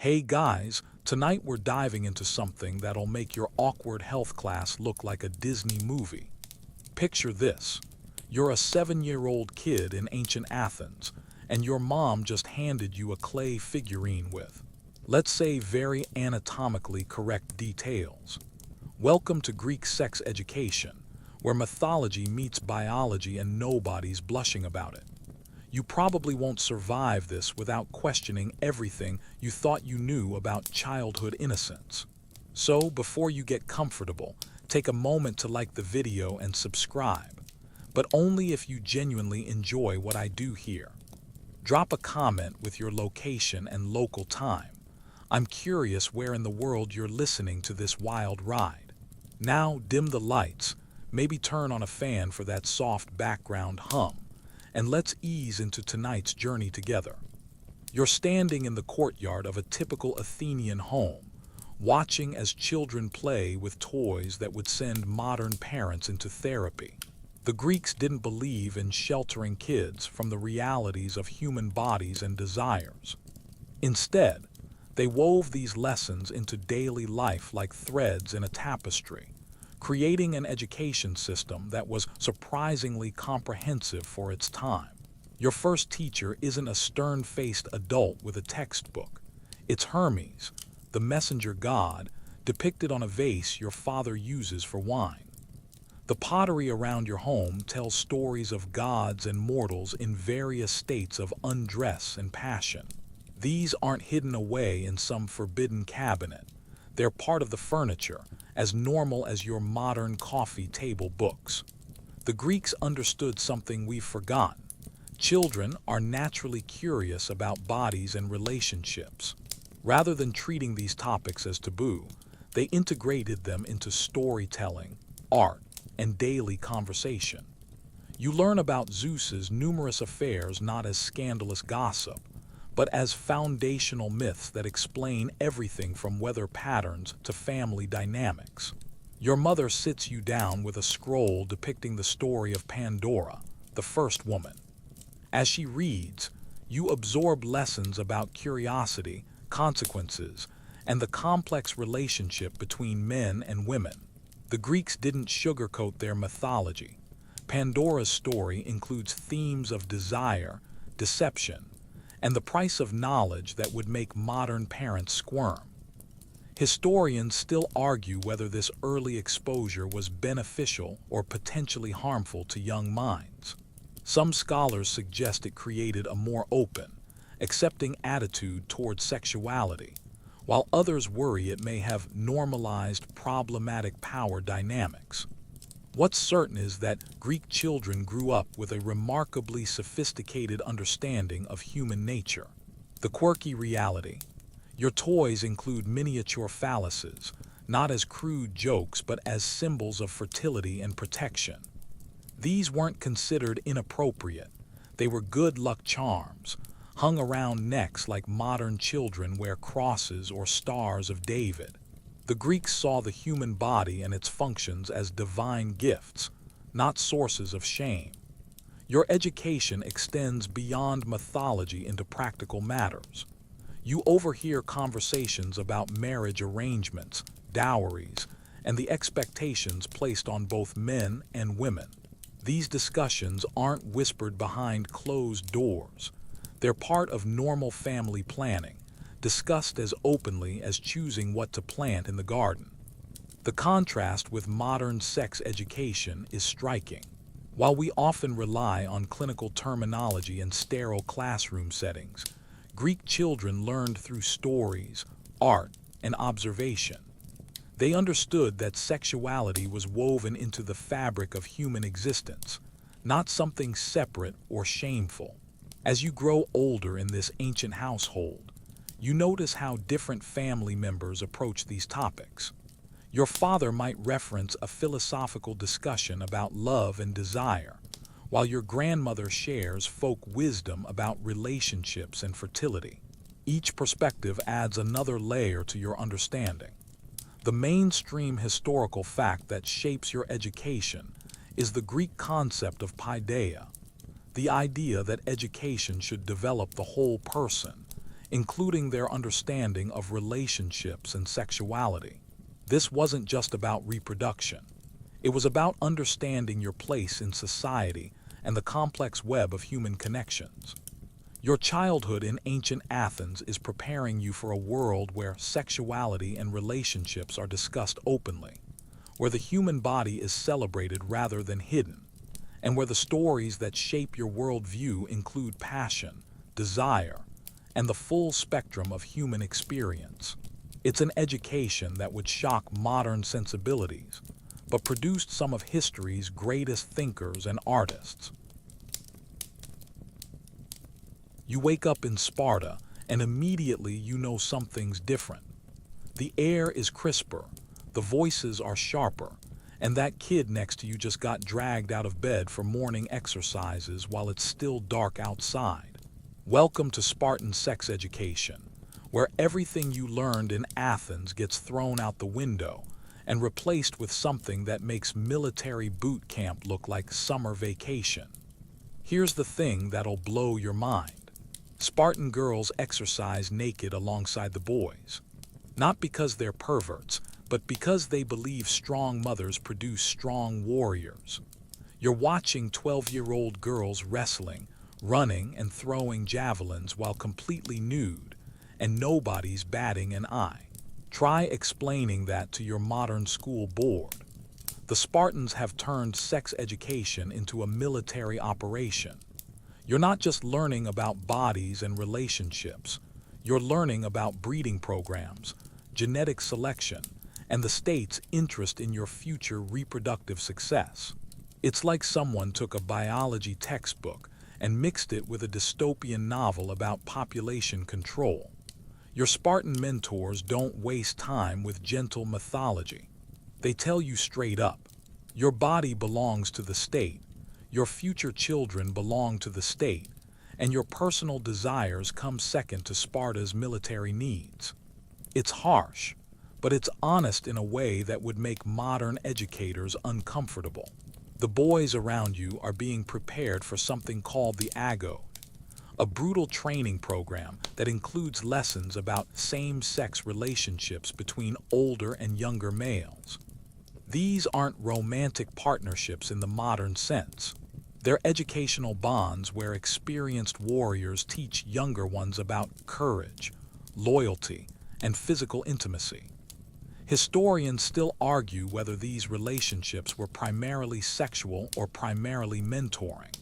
Hey guys, tonight we're diving into something that'll make your awkward health class look like a Disney movie. Picture this. You're a 7-year-old kid in ancient Athens, and your mom just handed you a clay figurine with, let's say, very anatomically correct details. Welcome to Greek sex education, where mythology meets biology and nobody's blushing about it. You probably won't survive this without questioning everything you thought you knew about childhood innocence. So, before you get comfortable, take a moment to like the video and subscribe, but only if you genuinely enjoy what I do here. Drop a comment with your location and local time. I'm curious where in the world you're listening to this wild ride. Now, dim the lights, maybe turn on a fan for that soft background hum, and let's ease into tonight's journey together. You're standing in the courtyard of a typical Athenian home, watching as children play with toys that would send modern parents into therapy. The Greeks didn't believe in sheltering kids from the realities of human bodies and desires. Instead, they wove these lessons into daily life like threads in a tapestry, creating an education system that was surprisingly comprehensive for its time. Your first teacher isn't a stern-faced adult with a textbook. It's Hermes, the messenger god, depicted on a vase your father uses for wine. The pottery around your home tells stories of gods and mortals in various states of undress and passion. These aren't hidden away in some forbidden cabinet. They're part of the furniture, as normal as your modern coffee table books. The Greeks understood something we've forgotten. Children are naturally curious about bodies and relationships. Rather than treating these topics as taboo, they integrated them into storytelling, art, and daily conversation. You learn about Zeus's numerous affairs not as scandalous gossip, but as foundational myths that explain everything from weather patterns to family dynamics. Your mother sits you down with a scroll depicting the story of Pandora, the first woman. As she reads, you absorb lessons about curiosity, consequences, and the complex relationship between men and women. The Greeks didn't sugarcoat their mythology. Pandora's story includes themes of desire, deception, and the price of knowledge that would make modern parents squirm. Historians still argue whether this early exposure was beneficial or potentially harmful to young minds. Some scholars suggest it created a more open, accepting attitude toward sexuality, while others worry it may have normalized problematic power dynamics. What's certain is that Greek children grew up with a remarkably sophisticated understanding of human nature. The quirky reality. Your toys include miniature phalluses, not as crude jokes but as symbols of fertility and protection. These weren't considered inappropriate. They were good luck charms, hung around necks like modern children wear crosses or stars of David. The Greeks saw the human body and its functions as divine gifts, not sources of shame. Your education extends beyond mythology into practical matters. You overhear conversations about marriage arrangements, dowries, and the expectations placed on both men and women. These discussions aren't whispered behind closed doors. They're part of normal family planning, discussed as openly as choosing what to plant in the garden. The contrast with modern sex education is striking. While we often rely on clinical terminology and sterile classroom settings, Greek children learned through stories, art, and observation. They understood that sexuality was woven into the fabric of human existence, not something separate or shameful. As you grow older in this ancient household, you notice how different family members approach these topics. Your father might reference a philosophical discussion about love and desire, while your grandmother shares folk wisdom about relationships and fertility. Each perspective adds another layer to your understanding. The mainstream historical fact that shapes your education is the Greek concept of paideia, the idea that education should develop the whole person, including their understanding of relationships and sexuality. This wasn't just about reproduction. It was about understanding your place in society and the complex web of human connections. Your childhood in ancient Athens is preparing you for a world where sexuality and relationships are discussed openly, where the human body is celebrated rather than hidden, and where the stories that shape your worldview include passion, desire, and the full spectrum of human experience. It's an education that would shock modern sensibilities, but produced some of history's greatest thinkers and artists. You wake up in Sparta, and immediately you know something's different. The air is crisper, the voices are sharper, and that kid next to you just got dragged out of bed for morning exercises while it's still dark outside. Welcome to Spartan sex education, where everything you learned in Athens gets thrown out the window and replaced with something that makes military boot camp look like summer vacation. Here's the thing that'll blow your mind. Spartan girls exercise naked alongside the boys. Not because they're perverts, but because they believe strong mothers produce strong warriors. You're watching 12-year-old girls wrestling, running, and throwing javelins while completely nude, and nobody's batting an eye. Try explaining that to your modern school board. The Spartans have turned sex education into a military operation. You're not just learning about bodies and relationships. You're learning about breeding programs, genetic selection, and the state's interest in your future reproductive success. It's like someone took a biology textbook and mixed it with a dystopian novel about population control. Your Spartan mentors don't waste time with gentle mythology. They tell you straight up, your body belongs to the state, your future children belong to the state, and your personal desires come second to Sparta's military needs. It's harsh, but it's honest in a way that would make modern educators uncomfortable. The boys around you are being prepared for something called the Agode, a brutal training program that includes lessons about same-sex relationships between older and younger males. These aren't romantic partnerships in the modern sense. They're educational bonds where experienced warriors teach younger ones about courage, loyalty, and physical intimacy. Historians still argue whether these relationships were primarily sexual or primarily mentoring,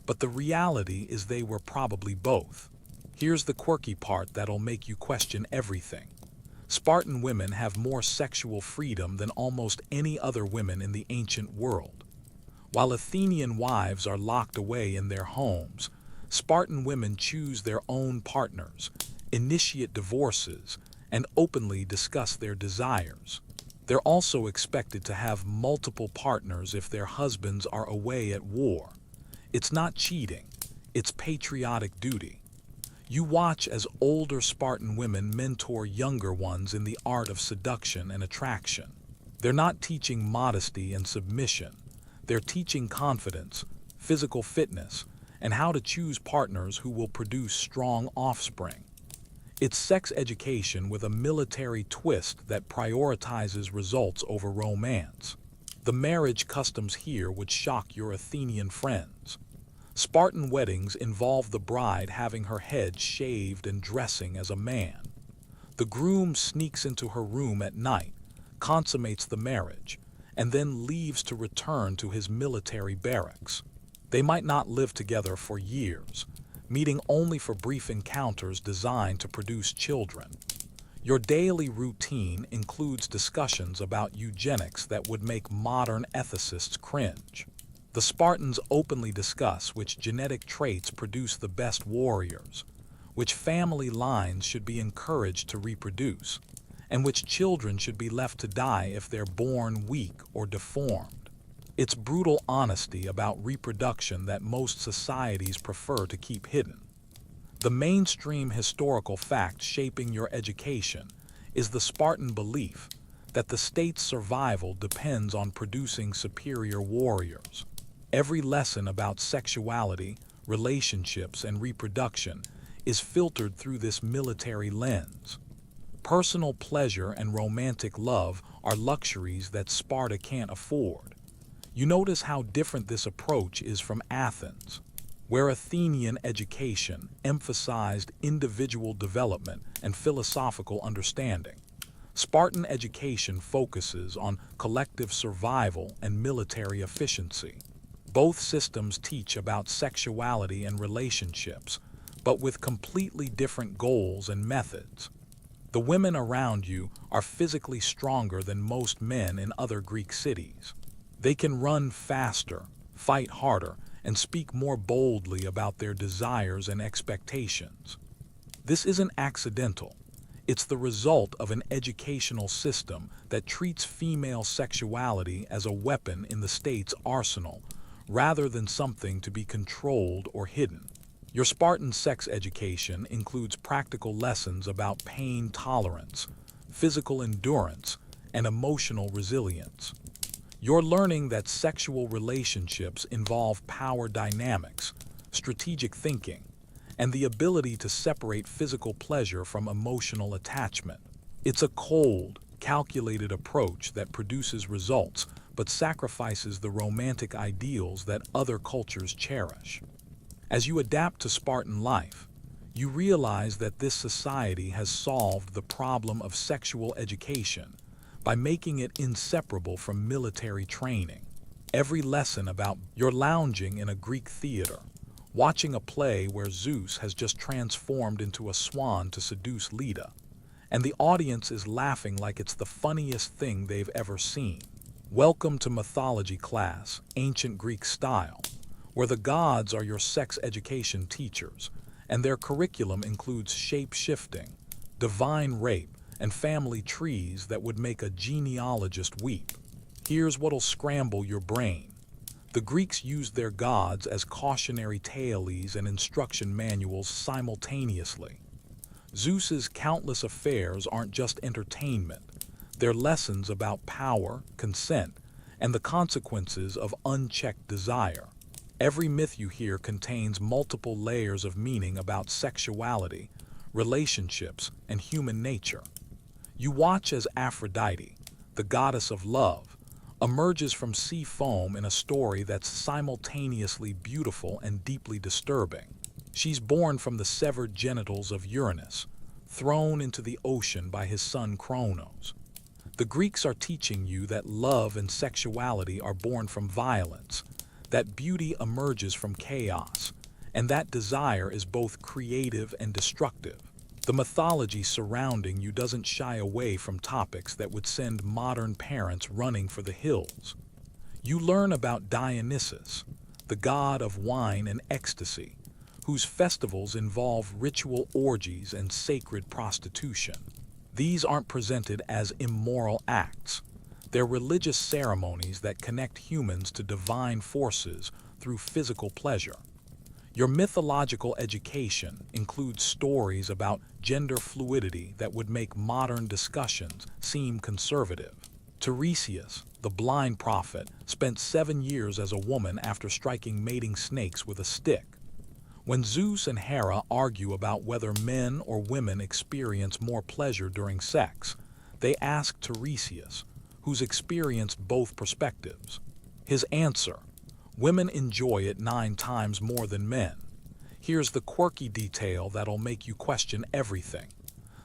but the reality is they were probably both. Here's the quirky part that'll make you question everything. Spartan women have more sexual freedom than almost any other women in the ancient world. While Athenian wives are locked away in their homes, Spartan women choose their own partners, initiate divorces, and openly discuss their desires. They're also expected to have multiple partners if their husbands are away at war. It's not cheating, it's patriotic duty. You watch as older Spartan women mentor younger ones in the art of seduction and attraction. They're not teaching modesty and submission. They're teaching confidence, physical fitness, and how to choose partners who will produce strong offspring. It's sex education with a military twist that prioritizes results over romance. The marriage customs here would shock your Athenian friends. Spartan weddings involve the bride having her head shaved and dressing as a man. The groom sneaks into her room at night, consummates the marriage, and then leaves to return to his military barracks. They might not live together for years, meeting only for brief encounters designed to produce children. Your daily routine includes discussions about eugenics that would make modern ethicists cringe. The Spartans openly discuss which genetic traits produce the best warriors, which family lines should be encouraged to reproduce, and which children should be left to die if they're born weak or deformed. It's brutal honesty about reproduction that most societies prefer to keep hidden. The mainstream historical fact shaping your education is the Spartan belief that the state's survival depends on producing superior warriors. Every lesson about sexuality, relationships, and reproduction is filtered through this military lens. Personal pleasure and romantic love are luxuries that Sparta can't afford. You notice how different this approach is from Athens, where Athenian education emphasized individual development and philosophical understanding. Spartan education focuses on collective survival and military efficiency. Both systems teach about sexuality and relationships, but with completely different goals and methods. The women around you are physically stronger than most men in other Greek cities. They can run faster, fight harder, and speak more boldly about their desires and expectations. This isn't accidental. It's the result of an educational system that treats female sexuality as a weapon in the state's arsenal, rather than something to be controlled or hidden. Your Spartan sex education includes practical lessons about pain tolerance, physical endurance, and emotional resilience. You're learning that sexual relationships involve power dynamics, strategic thinking, and the ability to separate physical pleasure from emotional attachment. It's a cold, calculated approach that produces results but sacrifices the romantic ideals that other cultures cherish. As you adapt to Spartan life, you realize that this society has solved the problem of sexual education by making it inseparable from military training. Every lesson about you're lounging in a Greek theater, watching a play where Zeus has just transformed into a swan to seduce Leda, and the audience is laughing like it's the funniest thing they've ever seen. Welcome to mythology class, ancient Greek style, where the gods are your sex education teachers, and their curriculum includes shape-shifting, divine rape, and family trees that would make a genealogist weep. Here's what'll scramble your brain. The Greeks used their gods as cautionary tales and instruction manuals simultaneously. Zeus's countless affairs aren't just entertainment. They're lessons about power, consent, and the consequences of unchecked desire. Every myth you hear contains multiple layers of meaning about sexuality, relationships, and human nature. You watch as Aphrodite, the goddess of love, emerges from sea foam in a story that's simultaneously beautiful and deeply disturbing. She's born from the severed genitals of Uranus, thrown into the ocean by his son Kronos. The Greeks are teaching you that love and sexuality are born from violence, that beauty emerges from chaos, and that desire is both creative and destructive. The mythology surrounding you doesn't shy away from topics that would send modern parents running for the hills. You learn about Dionysus, the god of wine and ecstasy, whose festivals involve ritual orgies and sacred prostitution. These aren't presented as immoral acts. They're religious ceremonies that connect humans to divine forces through physical pleasure. Your mythological education includes stories about gender fluidity that would make modern discussions seem conservative. Tiresias, the blind prophet, spent 7 years as a woman after striking mating snakes with a stick. When Zeus and Hera argue about whether men or women experience more pleasure during sex, they ask Tiresias, who's experienced both perspectives. His answer: women enjoy it 9 times more than men. Here's the quirky detail that'll make you question everything.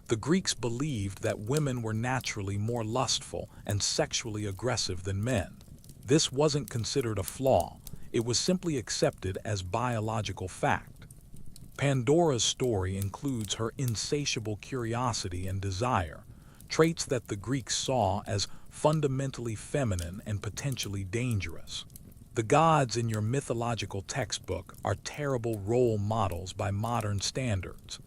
The Greeks believed that women were naturally more lustful and sexually aggressive than men. This wasn't considered a flaw, it was simply accepted as biological fact. Pandora's story includes her insatiable curiosity and desire, traits that the Greeks saw as fundamentally feminine and potentially dangerous. The gods in your mythological textbook are terrible role models by modern standards.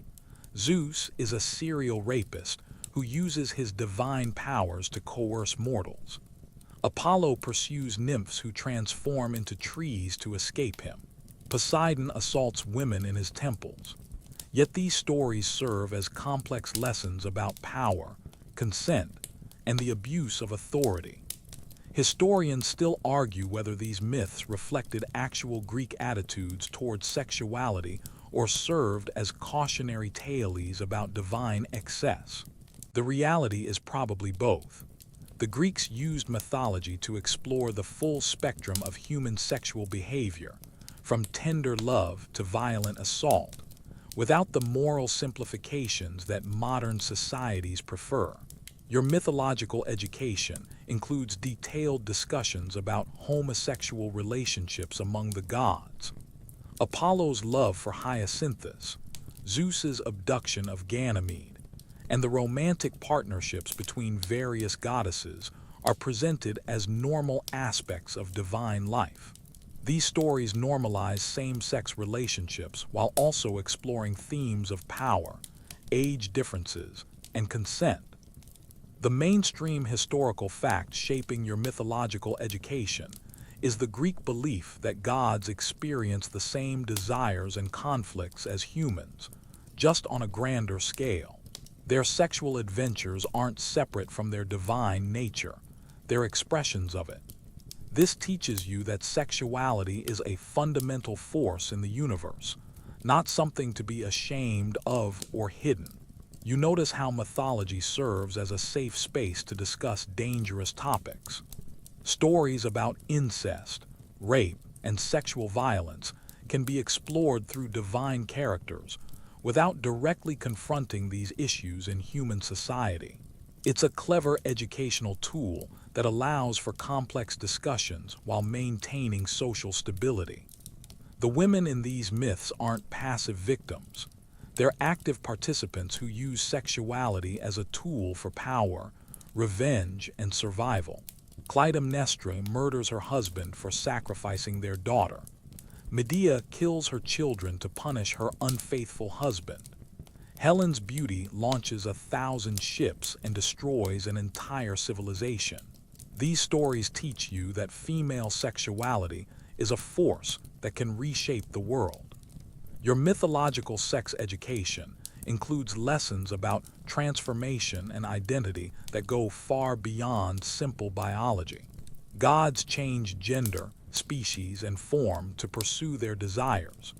Zeus is a serial rapist who uses his divine powers to coerce mortals. Apollo pursues nymphs who transform into trees to escape him. Poseidon assaults women in his temples. Yet these stories serve as complex lessons about power, consent, and the abuse of authority. Historians still argue whether these myths reflected actual Greek attitudes towards sexuality or served as cautionary tales about divine excess. The reality is probably both. The Greeks used mythology to explore the full spectrum of human sexual behavior, from tender love to violent assault, without the moral simplifications that modern societies prefer. Your mythological education includes detailed discussions about homosexual relationships among the gods, Apollo's love for Hyacinthus, Zeus's abduction of Ganymede, and the romantic partnerships between various goddesses are presented as normal aspects of divine life. These stories normalize same-sex relationships while also exploring themes of power, age differences, and consent. The mainstream historical fact shaping your mythological education is the Greek belief that gods experience the same desires and conflicts as humans, just on a grander scale. Their sexual adventures aren't separate from their divine nature, they're expressions of it. This teaches you that sexuality is a fundamental force in the universe, not something to be ashamed of or hidden. You notice how mythology serves as a safe space to discuss dangerous topics. Stories about incest, rape, and sexual violence can be explored through divine characters without directly confronting these issues in human society. It's a clever educational tool that allows for complex discussions while maintaining social stability. The women in these myths aren't passive victims. They're active participants who use sexuality as a tool for power, revenge, and survival. Clytemnestra murders her husband for sacrificing their daughter. Medea kills her children to punish her unfaithful husband. Helen's beauty launches 1,000 ships and destroys an entire civilization. These stories teach you that female sexuality is a force that can reshape the world. Your mythological sex education includes lessons about transformation and identity that go far beyond simple biology. Gods change gender, species, and form to pursue their desires.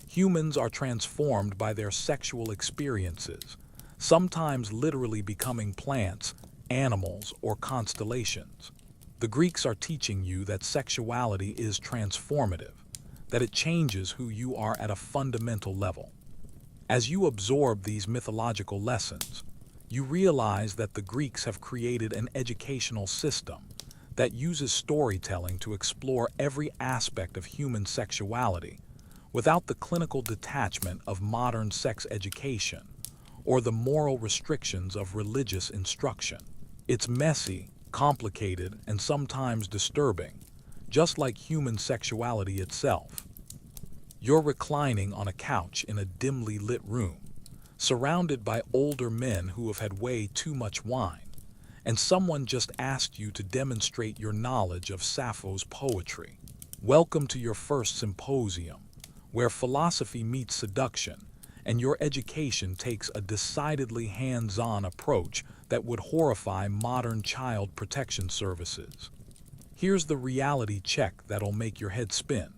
Humans are transformed by their sexual experiences, sometimes literally becoming plants, animals, or constellations. The Greeks are teaching you that sexuality is transformative, that it changes who you are at a fundamental level. As you absorb these mythological lessons, you realize that the Greeks have created an educational system that uses storytelling to explore every aspect of human sexuality without the clinical detachment of modern sex education or the moral restrictions of religious instruction. It's messy, complicated, and sometimes disturbing, just like human sexuality itself. You're reclining on a couch in a dimly lit room, surrounded by older men who have had way too much wine, and someone just asked you to demonstrate your knowledge of Sappho's poetry. Welcome to your first symposium, where philosophy meets seduction, and your education takes a decidedly hands-on approach that would horrify modern child protection services. Here's the reality check that'll make your head spin.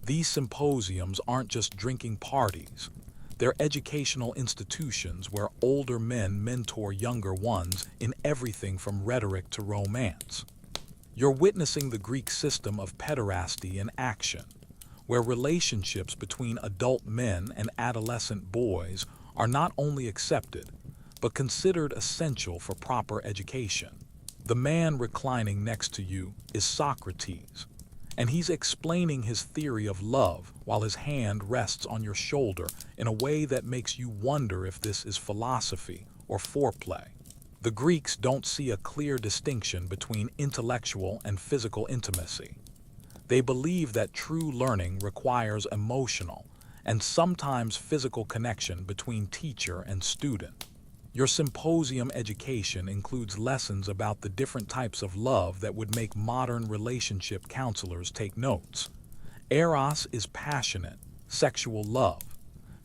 These symposiums aren't just drinking parties. They're educational institutions where older men mentor younger ones in everything from rhetoric to romance. You're witnessing the Greek system of pederasty in action, where relationships between adult men and adolescent boys are not only accepted, but considered essential for proper education. The man reclining next to you is Socrates, and he's explaining his theory of love while his hand rests on your shoulder in a way that makes you wonder if this is philosophy or foreplay. The Greeks don't see a clear distinction between intellectual and physical intimacy. They believe that true learning requires emotional and sometimes physical connection between teacher and student. Your symposium education includes lessons about the different types of love that would make modern relationship counselors take notes. Eros is passionate, sexual love.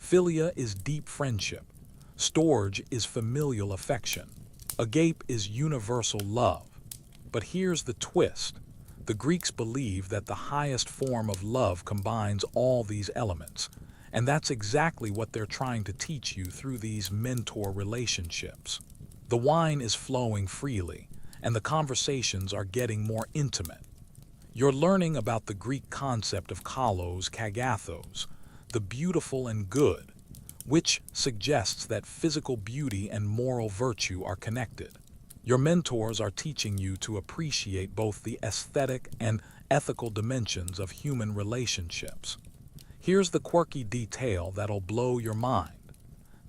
Philia is deep friendship. Storge is familial affection. Agape is universal love. But here's the twist. The Greeks believe that the highest form of love combines all these elements, And that's exactly what they're trying to teach you through these mentor relationships. The wine is flowing freely, and the conversations are getting more intimate. You're learning about the Greek concept of kalos kagathos, the beautiful and good, which suggests that physical beauty and moral virtue are connected. Your mentors are teaching you to appreciate both the aesthetic and ethical dimensions of human relationships. Here's the quirky detail that'll blow your mind.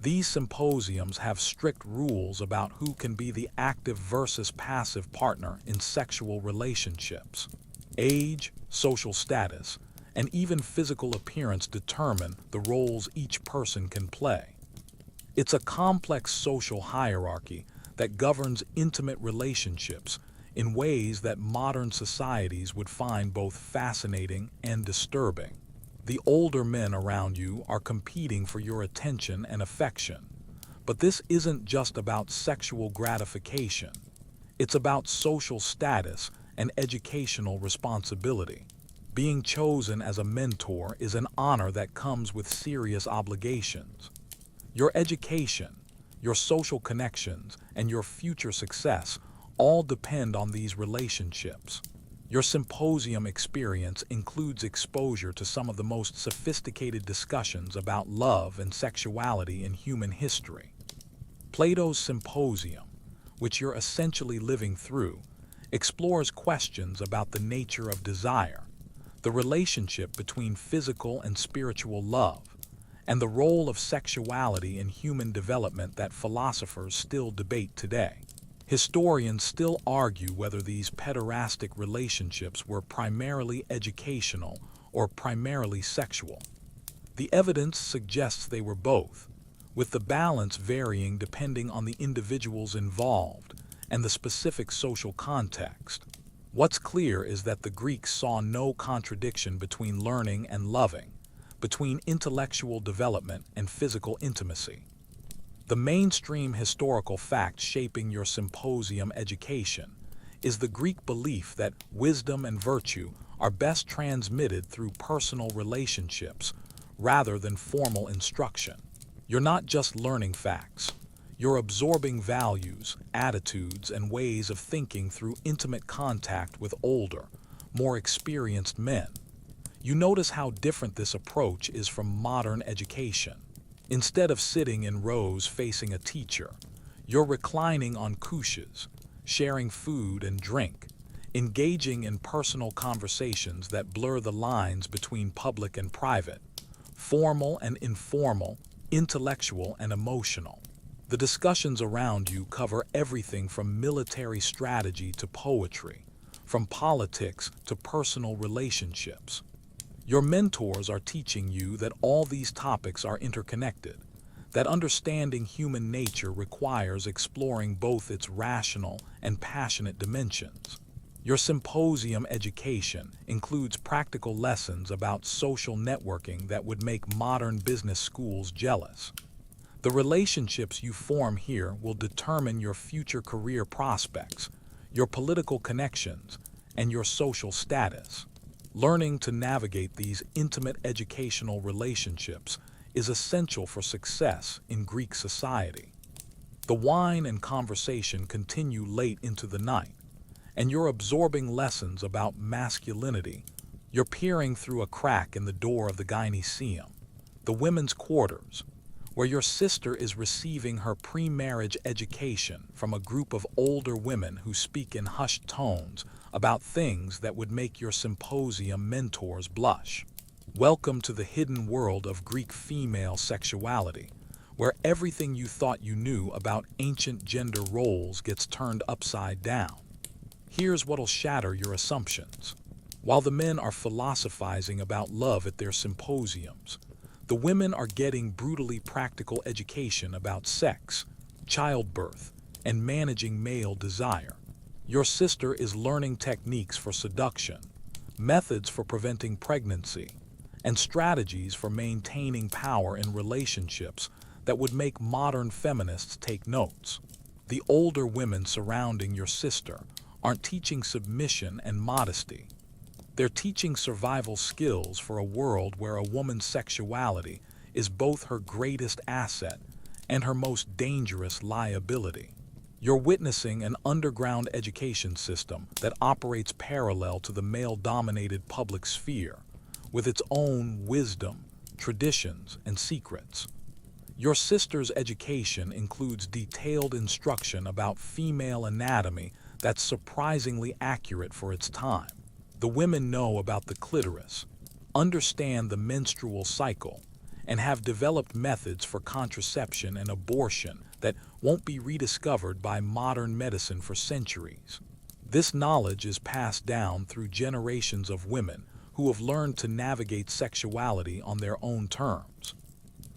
These symposiums have strict rules about who can be the active versus passive partner in sexual relationships. Age, social status, and even physical appearance determine the roles each person can play. It's a complex social hierarchy that governs intimate relationships in ways that modern societies would find both fascinating and disturbing. The older men around you are competing for your attention and affection. But this isn't just about sexual gratification. It's about social status and educational responsibility. Being chosen as a mentor is an honor that comes with serious obligations. Your education, your social connections, and your future success all depend on these relationships. Your symposium experience includes exposure to some of the most sophisticated discussions about love and sexuality in human history. Plato's Symposium, which you're essentially living through, explores questions about the nature of desire, the relationship between physical and spiritual love, and the role of sexuality in human development that philosophers still debate today. Historians still argue whether these pederastic relationships were primarily educational or primarily sexual. The evidence suggests they were both, with the balance varying depending on the individuals involved and the specific social context. What's clear is that the Greeks saw no contradiction between learning and loving, between intellectual development and physical intimacy. The mainstream historical fact shaping your symposium education is the Greek belief that wisdom and virtue are best transmitted through personal relationships rather than formal instruction. You're not just learning facts. You're absorbing values, attitudes, and ways of thinking through intimate contact with older, more experienced men. You notice how different this approach is from modern education. Instead of sitting in rows facing a teacher, you're reclining on couches, sharing food and drink, engaging in personal conversations that blur the lines between public and private, formal and informal, intellectual and emotional. The discussions around you cover everything from military strategy to poetry, from politics to personal relationships. Your mentors are teaching you that all these topics are interconnected, that understanding human nature requires exploring both its rational and passionate dimensions. Your symposium education includes practical lessons about social networking that would make modern business schools jealous. The relationships you form here will determine your future career prospects, your political connections, and your social status. Learning to navigate these intimate educational relationships is essential for success in Greek society. The wine and conversation continue late into the night, and you're absorbing lessons about masculinity. You're peering through a crack in the door of the gynaeceum, the women's quarters, where your sister is receiving her pre-marriage education from a group of older women who speak in hushed tones about things that would make your symposium mentors blush. Welcome to the hidden world of Greek female sexuality, where everything you thought you knew about ancient gender roles gets turned upside down. Here's what'll shatter your assumptions. While the men are philosophizing about love at their symposiums, the women are getting brutally practical education about sex, childbirth, and managing male desire. Your sister is learning techniques for seduction, methods for preventing pregnancy, and strategies for maintaining power in relationships that would make modern feminists take notes. The older women surrounding your sister aren't teaching submission and modesty. They're teaching survival skills for a world where a woman's sexuality is both her greatest asset and her most dangerous liability. You're witnessing an underground education system that operates parallel to the male-dominated public sphere, with its own wisdom, traditions, and secrets. Your sister's education includes detailed instruction about female anatomy that's surprisingly accurate for its time. The women know about the clitoris, understand the menstrual cycle, and have developed methods for contraception and abortion that won't be rediscovered by modern medicine for centuries. This knowledge is passed down through generations of women who have learned to navigate sexuality on their own terms.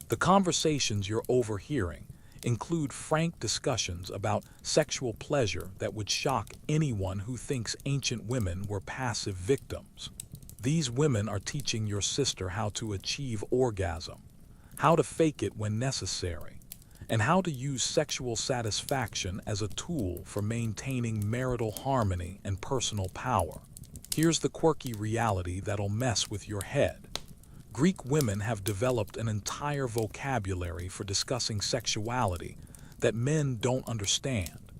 The conversations you're overhearing include frank discussions about sexual pleasure that would shock anyone who thinks ancient women were passive victims. These women are teaching your sister how to achieve orgasm, how to fake it when necessary, and how to use sexual satisfaction as a tool for maintaining marital harmony and personal power. Here's the quirky reality that'll mess with your head. Greek women have developed an entire vocabulary for discussing sexuality that men don't understand.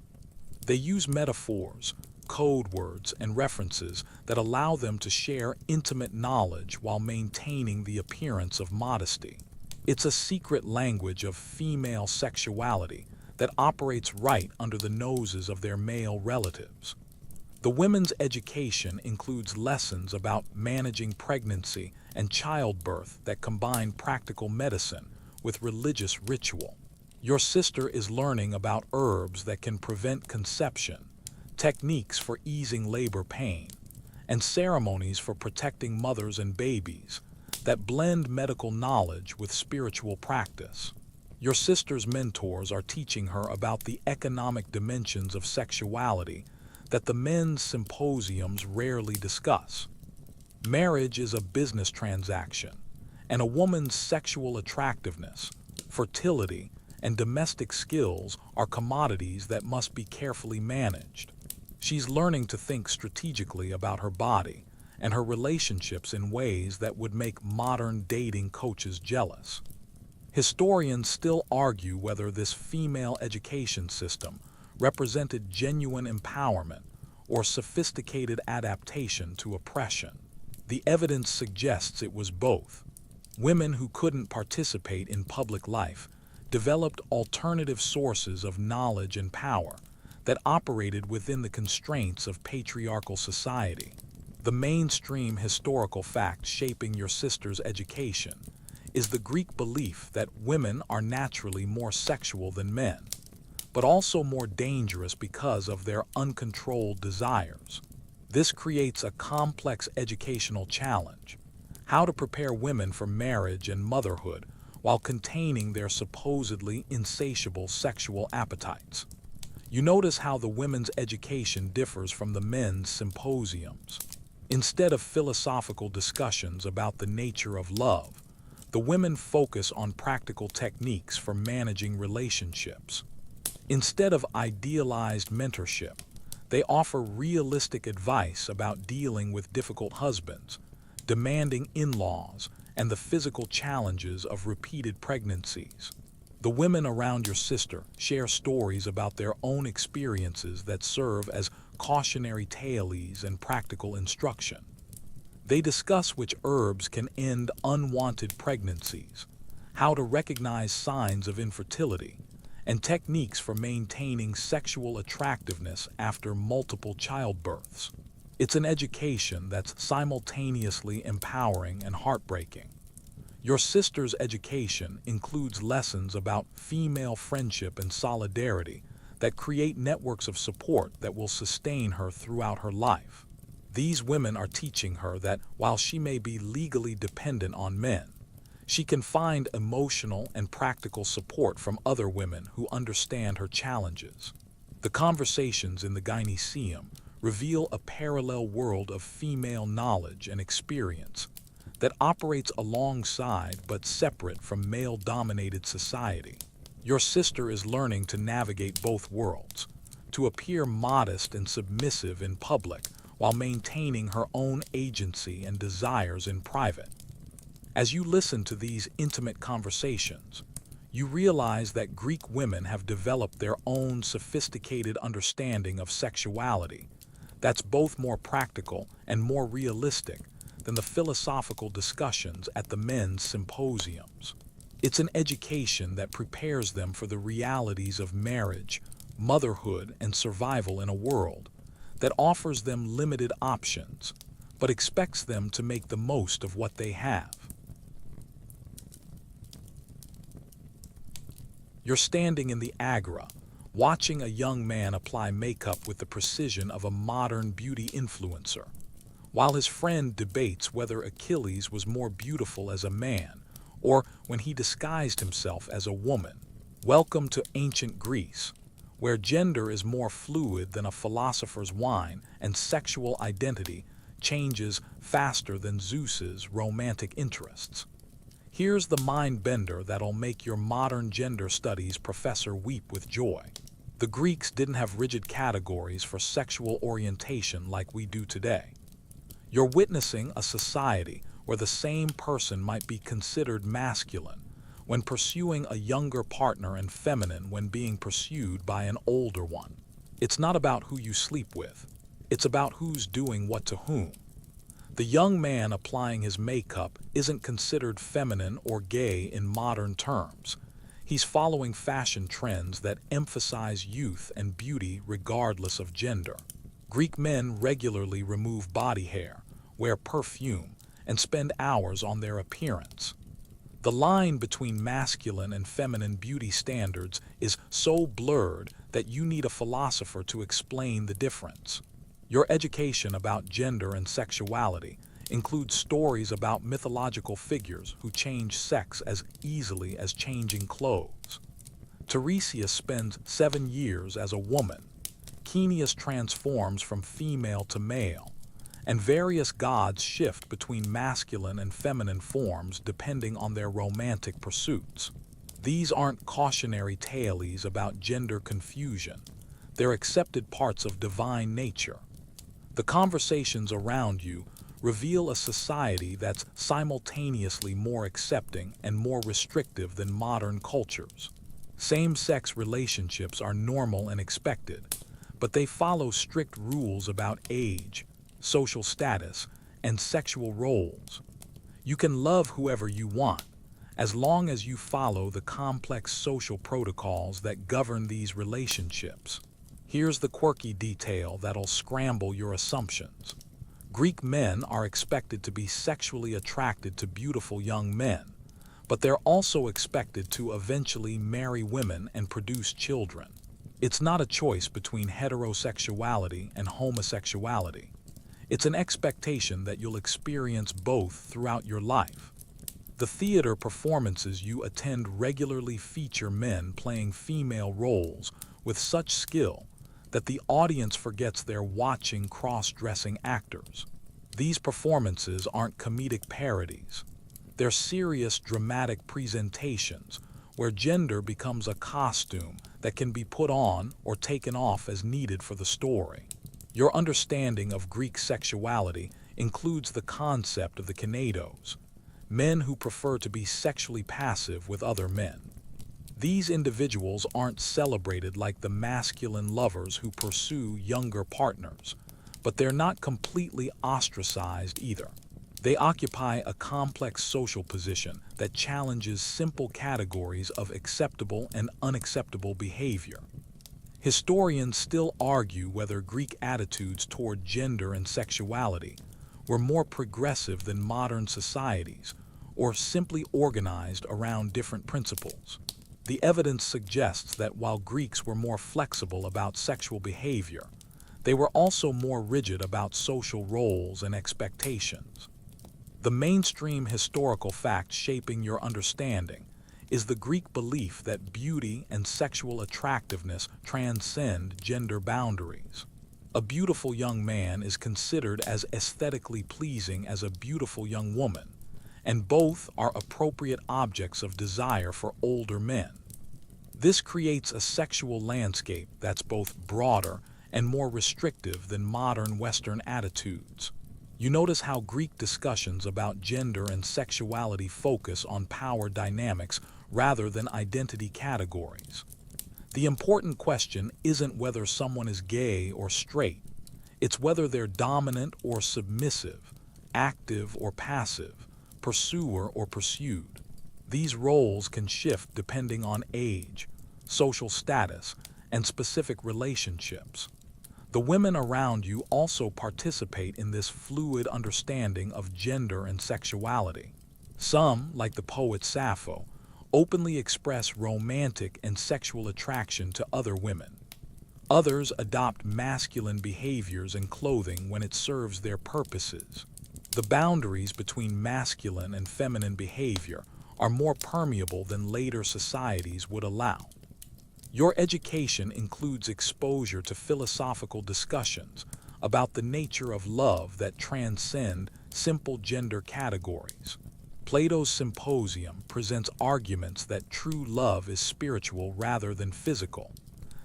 They use metaphors, code words, and references that allow them to share intimate knowledge while maintaining the appearance of modesty. It's a secret language of female sexuality that operates right under the noses of their male relatives. The women's education includes lessons about managing pregnancy and childbirth that combine practical medicine with religious ritual. Your sister is learning about herbs that can prevent conception, techniques for easing labor pain, and ceremonies for protecting mothers and babies that blend medical knowledge with spiritual practice. Your sister's mentors are teaching her about the economic dimensions of sexuality that the men's symposiums rarely discuss. Marriage is a business transaction, and a woman's sexual attractiveness, fertility, and domestic skills are commodities that must be carefully managed. She's learning to think strategically about her body and her relationships in ways that would make modern dating coaches jealous. Historians still argue whether this female education system represented genuine empowerment or sophisticated adaptation to oppression. The evidence suggests it was both. Women who couldn't participate in public life developed alternative sources of knowledge and power that operated within the constraints of patriarchal society. The mainstream historical fact shaping your sister's education is the Greek belief that women are naturally more sexual than men, but also more dangerous because of their uncontrolled desires. This creates a complex educational challenge: how to prepare women for marriage and motherhood while containing their supposedly insatiable sexual appetites. You notice how the women's education differs from the men's symposiums. Instead of philosophical discussions about the nature of love, the women focus on practical techniques for managing relationships. Instead of idealized mentorship, they offer realistic advice about dealing with difficult husbands, demanding in-laws, and the physical challenges of repeated pregnancies. The women around your sister share stories about their own experiences that serve as cautionary tales and practical instruction. They discuss which herbs can end unwanted pregnancies, how to recognize signs of infertility, and techniques for maintaining sexual attractiveness after multiple childbirths. It's an education that's simultaneously empowering and heartbreaking. Your sister's education includes lessons about female friendship and solidarity that create networks of support that will sustain her throughout her life. These women are teaching her that while she may be legally dependent on men, she can find emotional and practical support from other women who understand her challenges. The conversations in the Gynaeceum reveal a parallel world of female knowledge and experience that operates alongside but separate from male-dominated society. Your sister is learning to navigate both worlds, to appear modest and submissive in public while maintaining her own agency and desires in private. As you listen to these intimate conversations, you realize that Greek women have developed their own sophisticated understanding of sexuality that's both more practical and more realistic than the philosophical discussions at the men's symposiums. It's an education that prepares them for the realities of marriage, motherhood, and survival in a world that offers them limited options, but expects them to make the most of what they have. You're standing in the Agora, watching a young man apply makeup with the precision of a modern beauty influencer, while his friend debates whether Achilles was more beautiful as a man or when he disguised himself as a woman. Welcome to ancient Greece, where gender is more fluid than a philosopher's wine and sexual identity changes faster than Zeus's romantic interests. Here's the mind bender that'll make your modern gender studies professor weep with joy. The Greeks didn't have rigid categories for sexual orientation like we do today. You're witnessing a society where the same person might be considered masculine when pursuing a younger partner and feminine when being pursued by an older one. It's not about who you sleep with. It's about who's doing what to whom. The young man applying his makeup isn't considered feminine or gay in modern terms. He's following fashion trends that emphasize youth and beauty regardless of gender. Greek men regularly remove body hair, wear perfume, and spend hours on their appearance. The line between masculine and feminine beauty standards is so blurred that you need a philosopher to explain the difference. Your education about gender and sexuality includes stories about mythological figures who change sex as easily as changing clothes. Tiresias spends 7 years as a woman. Keneus transforms from female to male, and various gods shift between masculine and feminine forms depending on their romantic pursuits. These aren't cautionary tales about gender confusion. They're accepted parts of divine nature. The conversations around you reveal a society that's simultaneously more accepting and more restrictive than modern cultures. Same-sex relationships are normal and expected, but they follow strict rules about age, social status, and sexual roles. You can love whoever you want, as long as you follow the complex social protocols that govern these relationships. Here's the quirky detail that'll scramble your assumptions. Greek men are expected to be sexually attracted to beautiful young men, but they're also expected to eventually marry women and produce children. It's not a choice between heterosexuality and homosexuality. It's an expectation that you'll experience both throughout your life. The theater performances you attend regularly feature men playing female roles with such skill that the audience forgets they're watching cross-dressing actors. These performances aren't comedic parodies. They're serious, dramatic presentations where gender becomes a costume that can be put on or taken off as needed for the story. Your understanding of Greek sexuality includes the concept of the kinetos, men who prefer to be sexually passive with other men. These individuals aren't celebrated like the masculine lovers who pursue younger partners, but they're not completely ostracized either. They occupy a complex social position that challenges simple categories of acceptable and unacceptable behavior. Historians still argue whether Greek attitudes toward gender and sexuality were more progressive than modern societies, or simply organized around different principles. The evidence suggests that while Greeks were more flexible about sexual behavior, they were also more rigid about social roles and expectations. The mainstream historical fact shaping your understanding is the Greek belief that beauty and sexual attractiveness transcend gender boundaries. A beautiful young man is considered as aesthetically pleasing as a beautiful young woman, and both are appropriate objects of desire for older men. This creates a sexual landscape that's both broader and more restrictive than modern Western attitudes. You notice how Greek discussions about gender and sexuality focus on power dynamics rather than identity categories. The important question isn't whether someone is gay or straight, it's whether they're dominant or submissive, active or passive, pursuer or pursued. These roles can shift depending on age, social status, and specific relationships. The women around you also participate in this fluid understanding of gender and sexuality. Some, like the poet Sappho, openly express romantic and sexual attraction to other women. Others adopt masculine behaviors and clothing when it serves their purposes. The boundaries between masculine and feminine behavior are more permeable than later societies would allow. Your education includes exposure to philosophical discussions about the nature of love that transcend simple gender categories. Plato's Symposium presents arguments that true love is spiritual rather than physical,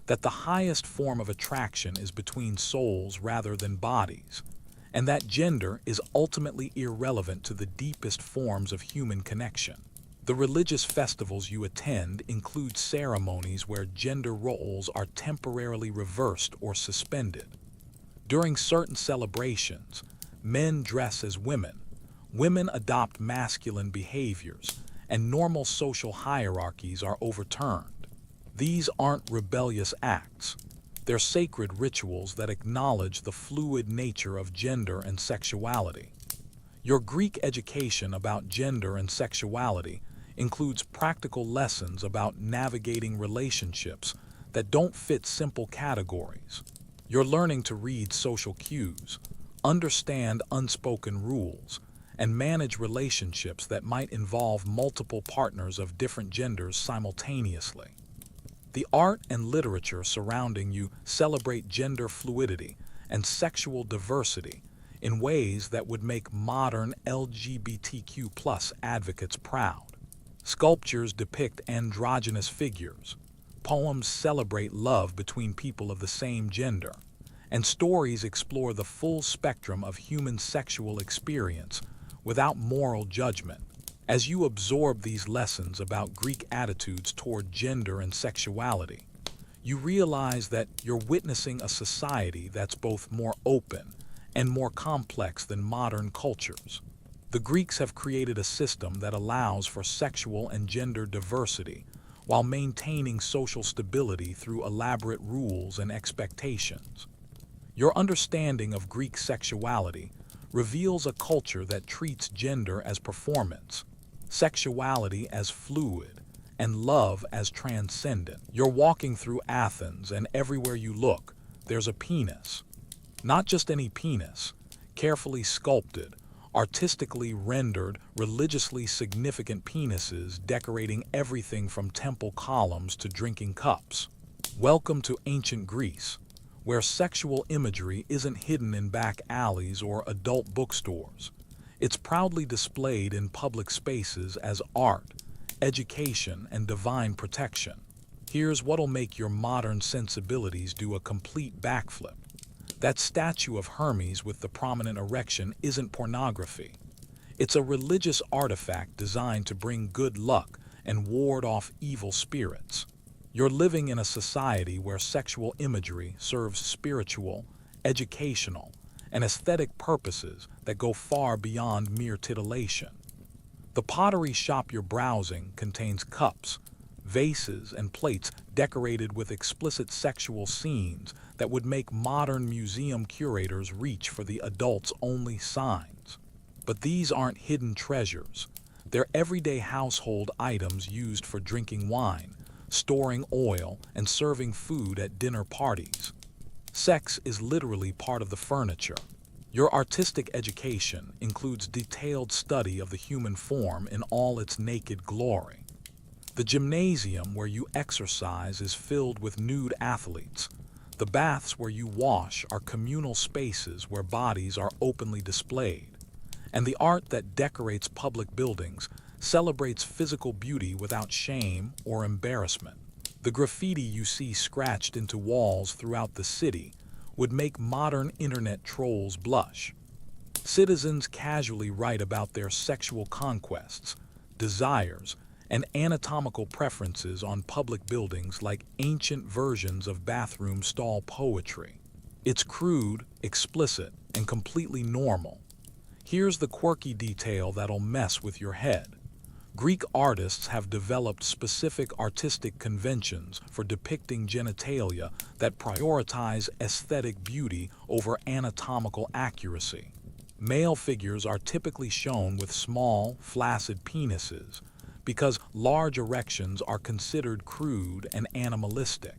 that the highest form of attraction is between souls rather than bodies, and that gender is ultimately irrelevant to the deepest forms of human connection. The religious festivals you attend include ceremonies where gender roles are temporarily reversed or suspended. During certain celebrations, men dress as women, women adopt masculine behaviors, and normal social hierarchies are overturned. These aren't rebellious acts. They're sacred rituals that acknowledge the fluid nature of gender and sexuality. Your Greek education about gender and sexuality includes practical lessons about navigating relationships that don't fit simple categories. You're learning to read social cues, understand unspoken rules, and manage relationships that might involve multiple partners of different genders simultaneously. The art and literature surrounding you celebrate gender fluidity and sexual diversity in ways that would make modern LGBTQ+ advocates proud. Sculptures depict androgynous figures, poems celebrate love between people of the same gender, and stories explore the full spectrum of human sexual experience without moral judgment. As you absorb these lessons about Greek attitudes toward gender and sexuality, you realize that you're witnessing a society that's both more open and more complex than modern cultures. The Greeks have created a system that allows for sexual and gender diversity while maintaining social stability through elaborate rules and expectations. Your understanding of Greek sexuality reveals a culture that treats gender as performance, sexuality as fluid, and love as transcendent. You're walking through Athens, and everywhere you look, there's a penis. Not just any penis, carefully sculpted, artistically rendered, religiously significant penises decorating everything from temple columns to drinking cups. Welcome to ancient Greece, where sexual imagery isn't hidden in back alleys or adult bookstores. It's proudly displayed in public spaces as art, education, and divine protection. Here's what'll make your modern sensibilities do a complete backflip. That statue of Hermes with the prominent erection isn't pornography. It's a religious artifact designed to bring good luck and ward off evil spirits. You're living in a society where sexual imagery serves spiritual, educational, and aesthetic purposes that go far beyond mere titillation. The pottery shop you're browsing contains cups, vases, and plates decorated with explicit sexual scenes that would make modern museum curators reach for the adults-only signs. But these aren't hidden treasures. They're everyday household items used for drinking wine, storing oil, and serving food at dinner parties. Sex is literally part of the furniture. Your artistic education includes detailed study of the human form in all its naked glory. The gymnasium where you exercise is filled with nude athletes. The baths where you wash are communal spaces where bodies are openly displayed. And the art that decorates public buildings celebrates physical beauty without shame or embarrassment. The graffiti you see scratched into walls throughout the city would make modern internet trolls blush. Citizens casually write about their sexual conquests, desires, and anatomical preferences on public buildings like ancient versions of bathroom stall poetry. It's crude, explicit, and completely normal. Here's the quirky detail that'll mess with your head. Greek artists have developed specific artistic conventions for depicting genitalia that prioritize aesthetic beauty over anatomical accuracy. Male figures are typically shown with small, flaccid penises because large erections are considered crude and animalistic.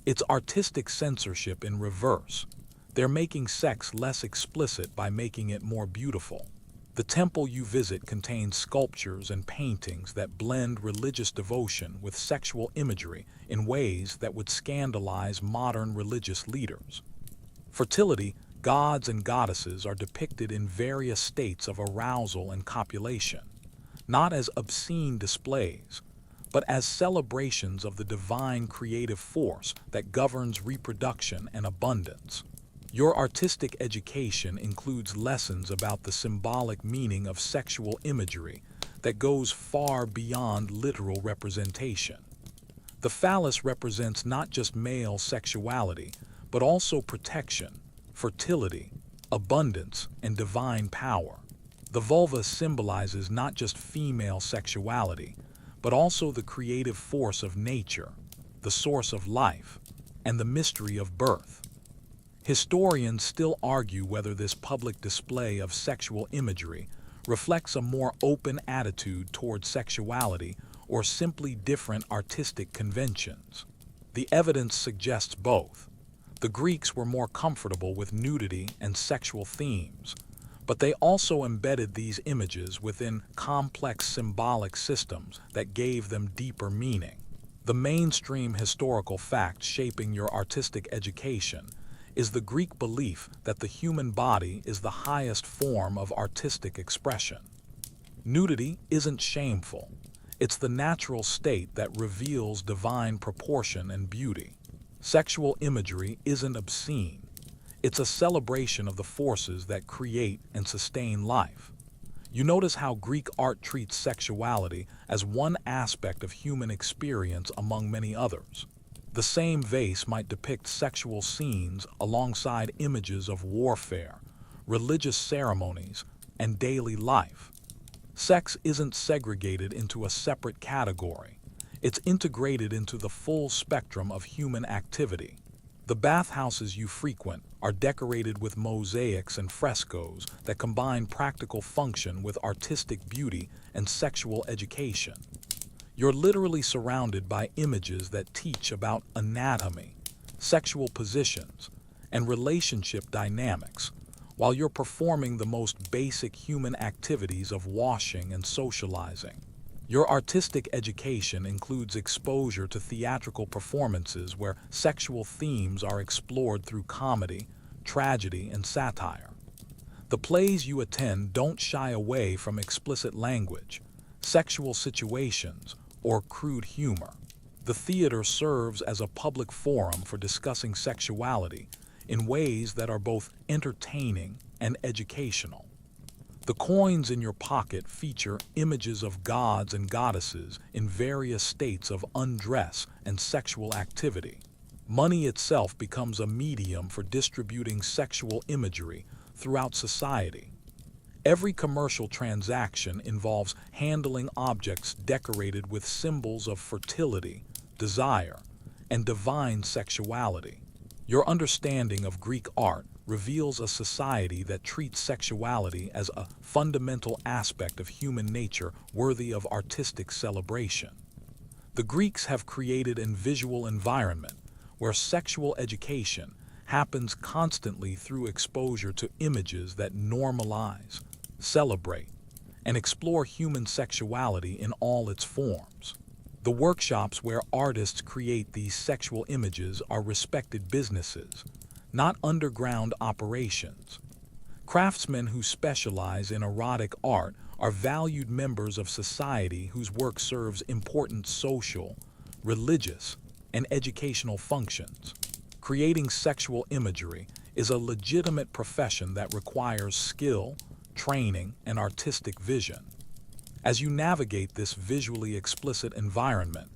It's artistic censorship in reverse. They're making sex less explicit by making it more beautiful. The temple you visit contains sculptures and paintings that blend religious devotion with sexual imagery in ways that would scandalize modern religious leaders. Fertility, gods and goddesses are depicted in various states of arousal and copulation, not as obscene displays, but as celebrations of the divine creative force that governs reproduction and abundance. Your artistic education includes lessons about the symbolic meaning of sexual imagery that goes far beyond literal representation. The phallus represents not just male sexuality, but also protection, fertility, abundance, and divine power. The vulva symbolizes not just female sexuality, but also the creative force of nature, the source of life, and the mystery of birth. Historians still argue whether this public display of sexual imagery reflects a more open attitude toward sexuality or simply different artistic conventions. The evidence suggests both. The Greeks were more comfortable with nudity and sexual themes, but they also embedded these images within complex symbolic systems that gave them deeper meaning. The mainstream historical fact shaping your artistic education is the Greek belief that the human body is the highest form of artistic expression. Nudity isn't shameful. It's the natural state that reveals divine proportion and beauty. Sexual imagery isn't obscene. It's a celebration of the forces that create and sustain life. You notice how Greek art treats sexuality as one aspect of human experience among many others. The same vase might depict sexual scenes alongside images of warfare, religious ceremonies, and daily life. Sex isn't segregated into a separate category. It's integrated into the full spectrum of human activity. The bathhouses you frequent are decorated with mosaics and frescoes that combine practical function with artistic beauty and sexual education. You're literally surrounded by images that teach about anatomy, sexual positions, and relationship dynamics, while you're performing the most basic human activities of washing and socializing. Your artistic education includes exposure to theatrical performances where sexual themes are explored through comedy, tragedy, and satire. The plays you attend don't shy away from explicit language, sexual situations, or crude humor. The theater serves as a public forum for discussing sexuality in ways that are both entertaining and educational. The coins in your pocket feature images of gods and goddesses in various states of undress and sexual activity. Money itself becomes a medium for distributing sexual imagery throughout society. Every commercial transaction involves handling objects decorated with symbols of fertility, desire, and divine sexuality. Your understanding of Greek art reveals a society that treats sexuality as a fundamental aspect of human nature worthy of artistic celebration. The Greeks have created a visual environment where sexual education happens constantly through exposure to images that normalize, celebrate, and explore human sexuality in all its forms. The workshops where artists create these sexual images are respected businesses, not underground operations. Craftsmen who specialize in erotic art are valued members of society whose work serves important social, religious, and educational functions. Creating sexual imagery is a legitimate profession that requires skill, training, and artistic vision. As you navigate this visually explicit environment,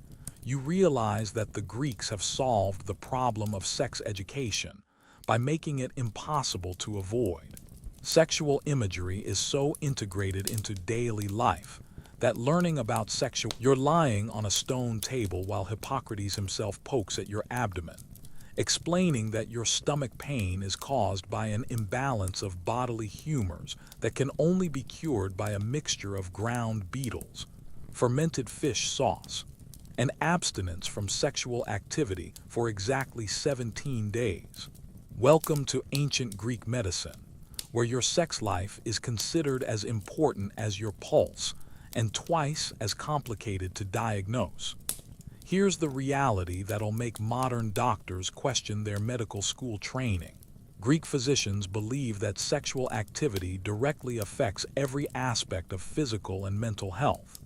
you realize that the Greeks have solved the problem of sex education by making it impossible to avoid. Sexual imagery is so integrated into daily life that learning about you're lying on a stone table while Hippocrates himself pokes at your abdomen, explaining that your stomach pain is caused by an imbalance of bodily humors that can only be cured by a mixture of ground beetles, fermented fish sauce, and abstinence from sexual activity for exactly 17 days. Welcome to ancient Greek medicine, where your sex life is considered as important as your pulse and twice as complicated to diagnose. Here's the reality that'll make modern doctors question their medical school training. Greek physicians believe that sexual activity directly affects every aspect of physical and mental health.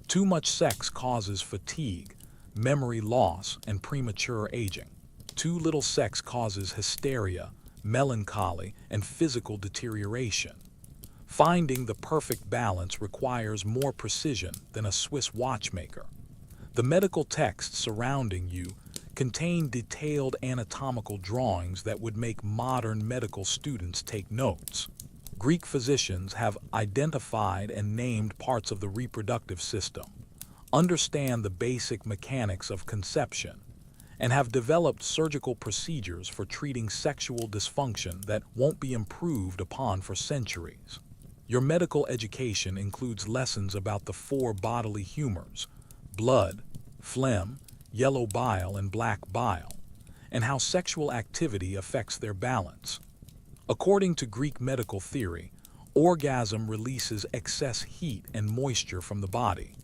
Too much sex causes fatigue, memory loss, and premature aging. Too little sex causes hysteria, melancholy, and physical deterioration. Finding the perfect balance requires more precision than a Swiss watchmaker. The medical texts surrounding you contain detailed anatomical drawings that would make modern medical students take notes. Greek physicians have identified and named parts of the reproductive system, understand the basic mechanics of conception, and have developed surgical procedures for treating sexual dysfunction that won't be improved upon for centuries. Your medical education includes lessons about the 4 bodily humors: blood, phlegm, yellow bile, and black bile, and how sexual activity affects their balance. According to Greek medical theory, orgasm releases excess heat and moisture from the body,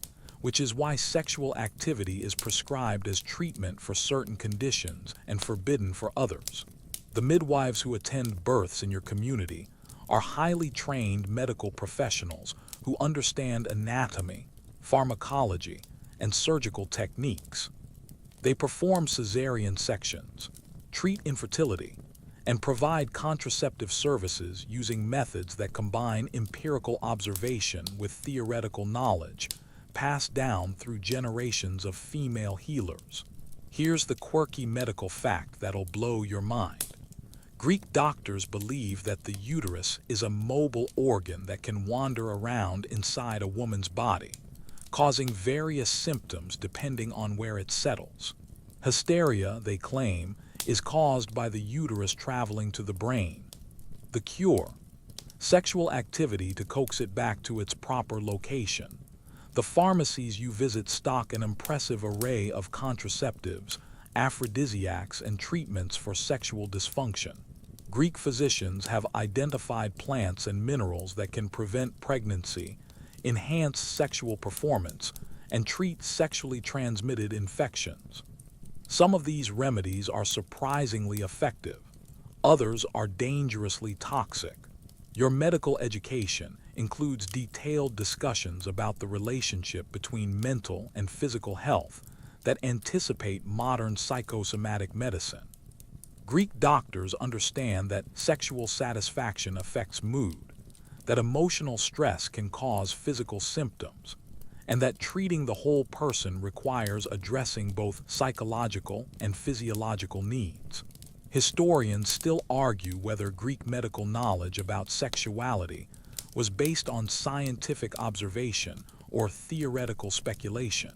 which is why sexual activity is prescribed as treatment for certain conditions and forbidden for others. The midwives who attend births in your community are highly trained medical professionals who understand anatomy, pharmacology, and surgical techniques. They perform cesarean sections, treat infertility, and provide contraceptive services using methods that combine empirical observation with theoretical knowledge passed down through generations of female healers. Here's the quirky medical fact that'll blow your mind. Greek doctors believe that the uterus is a mobile organ that can wander around inside a woman's body, causing various symptoms depending on where it settles. Hysteria, they claim, is caused by the uterus traveling to the brain. The cure: sexual activity to coax it back to its proper location. The pharmacies you visit stock an impressive array of contraceptives, aphrodisiacs, and treatments for sexual dysfunction. Greek physicians have identified plants and minerals that can prevent pregnancy, enhance sexual performance, and treat sexually transmitted infections. Some of these remedies are surprisingly effective. Others are dangerously toxic. Your medical education includes detailed discussions about the relationship between mental and physical health that anticipate modern psychosomatic medicine. Greek doctors understand that sexual satisfaction affects mood, that emotional stress can cause physical symptoms, and that treating the whole person requires addressing both psychological and physiological needs. Historians still argue whether Greek medical knowledge about sexuality was based on scientific observation or theoretical speculation.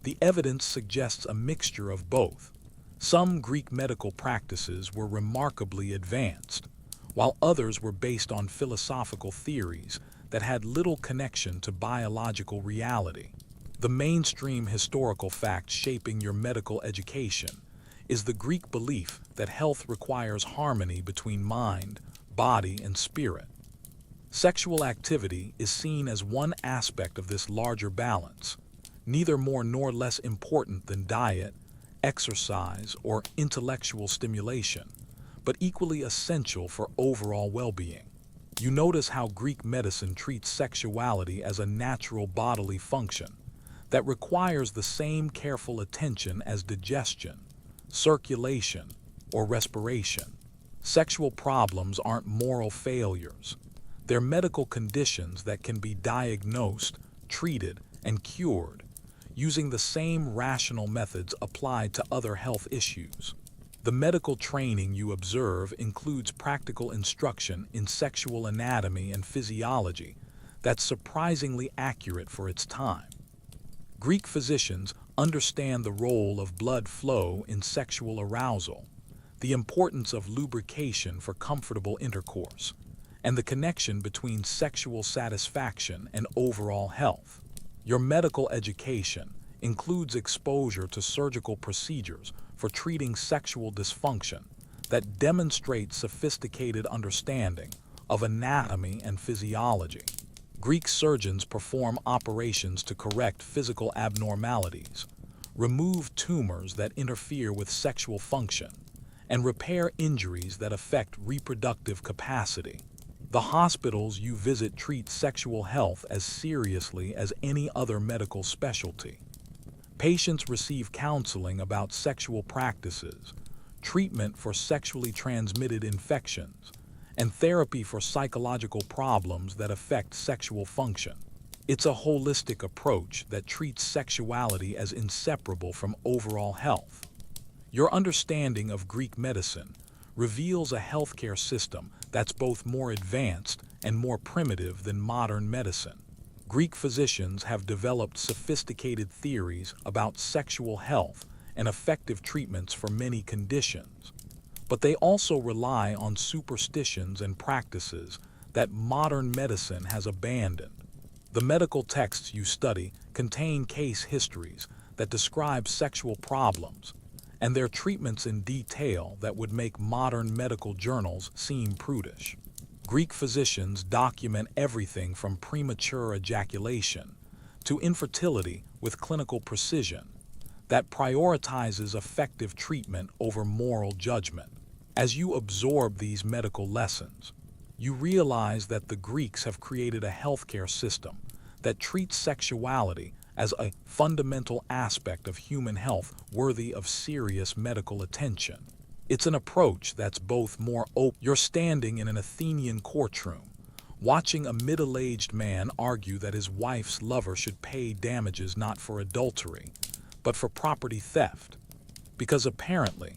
The evidence suggests a mixture of both. Some Greek medical practices were remarkably advanced, while others were based on philosophical theories that had little connection to biological reality. The mainstream historical fact shaping your medical education is the Greek belief that health requires harmony between mind, body, and spirit. Sexual activity is seen as one aspect of this larger balance, neither more nor less important than diet, exercise, or intellectual stimulation, but equally essential for overall well-being. You notice how Greek medicine treats sexuality as a natural bodily function that requires the same careful attention as digestion, circulation, or respiration. Sexual problems aren't moral failures. They're medical conditions that can be diagnosed, treated, and cured using the same rational methods applied to other health issues. The medical training you observe includes practical instruction in sexual anatomy and physiology that's surprisingly accurate for its time. Greek physicians understand the role of blood flow in sexual arousal, the importance of lubrication for comfortable intercourse, and the connection between sexual satisfaction and overall health. Your medical education includes exposure to surgical procedures for treating sexual dysfunction that demonstrate sophisticated understanding of anatomy and physiology. Greek surgeons perform operations to correct physical abnormalities, remove tumors that interfere with sexual function, and repair injuries that affect reproductive capacity. The hospitals you visit treat sexual health as seriously as any other medical specialty. Patients receive counseling about sexual practices, treatment for sexually transmitted infections, and therapy for psychological problems that affect sexual function. It's a holistic approach that treats sexuality as inseparable from overall health. Your understanding of Greek medicine reveals a healthcare system that's both more advanced and more primitive than modern medicine. Greek physicians have developed sophisticated theories about sexual health and effective treatments for many conditions, but they also rely on superstitions and practices that modern medicine has abandoned. The medical texts you study contain case histories that describe sexual problems and their treatments in detail that would make modern medical journals seem prudish. Greek physicians document everything from premature ejaculation to infertility with clinical precision that prioritizes effective treatment over moral judgment. As you absorb these medical lessons, you realize that the Greeks have created a healthcare system that treats sexuality as a fundamental aspect of human health worthy of serious medical attention. It's an approach that's both more open. You're standing in an Athenian courtroom, watching a middle-aged man argue that his wife's lover should pay damages not for adultery, but for property theft, because apparently,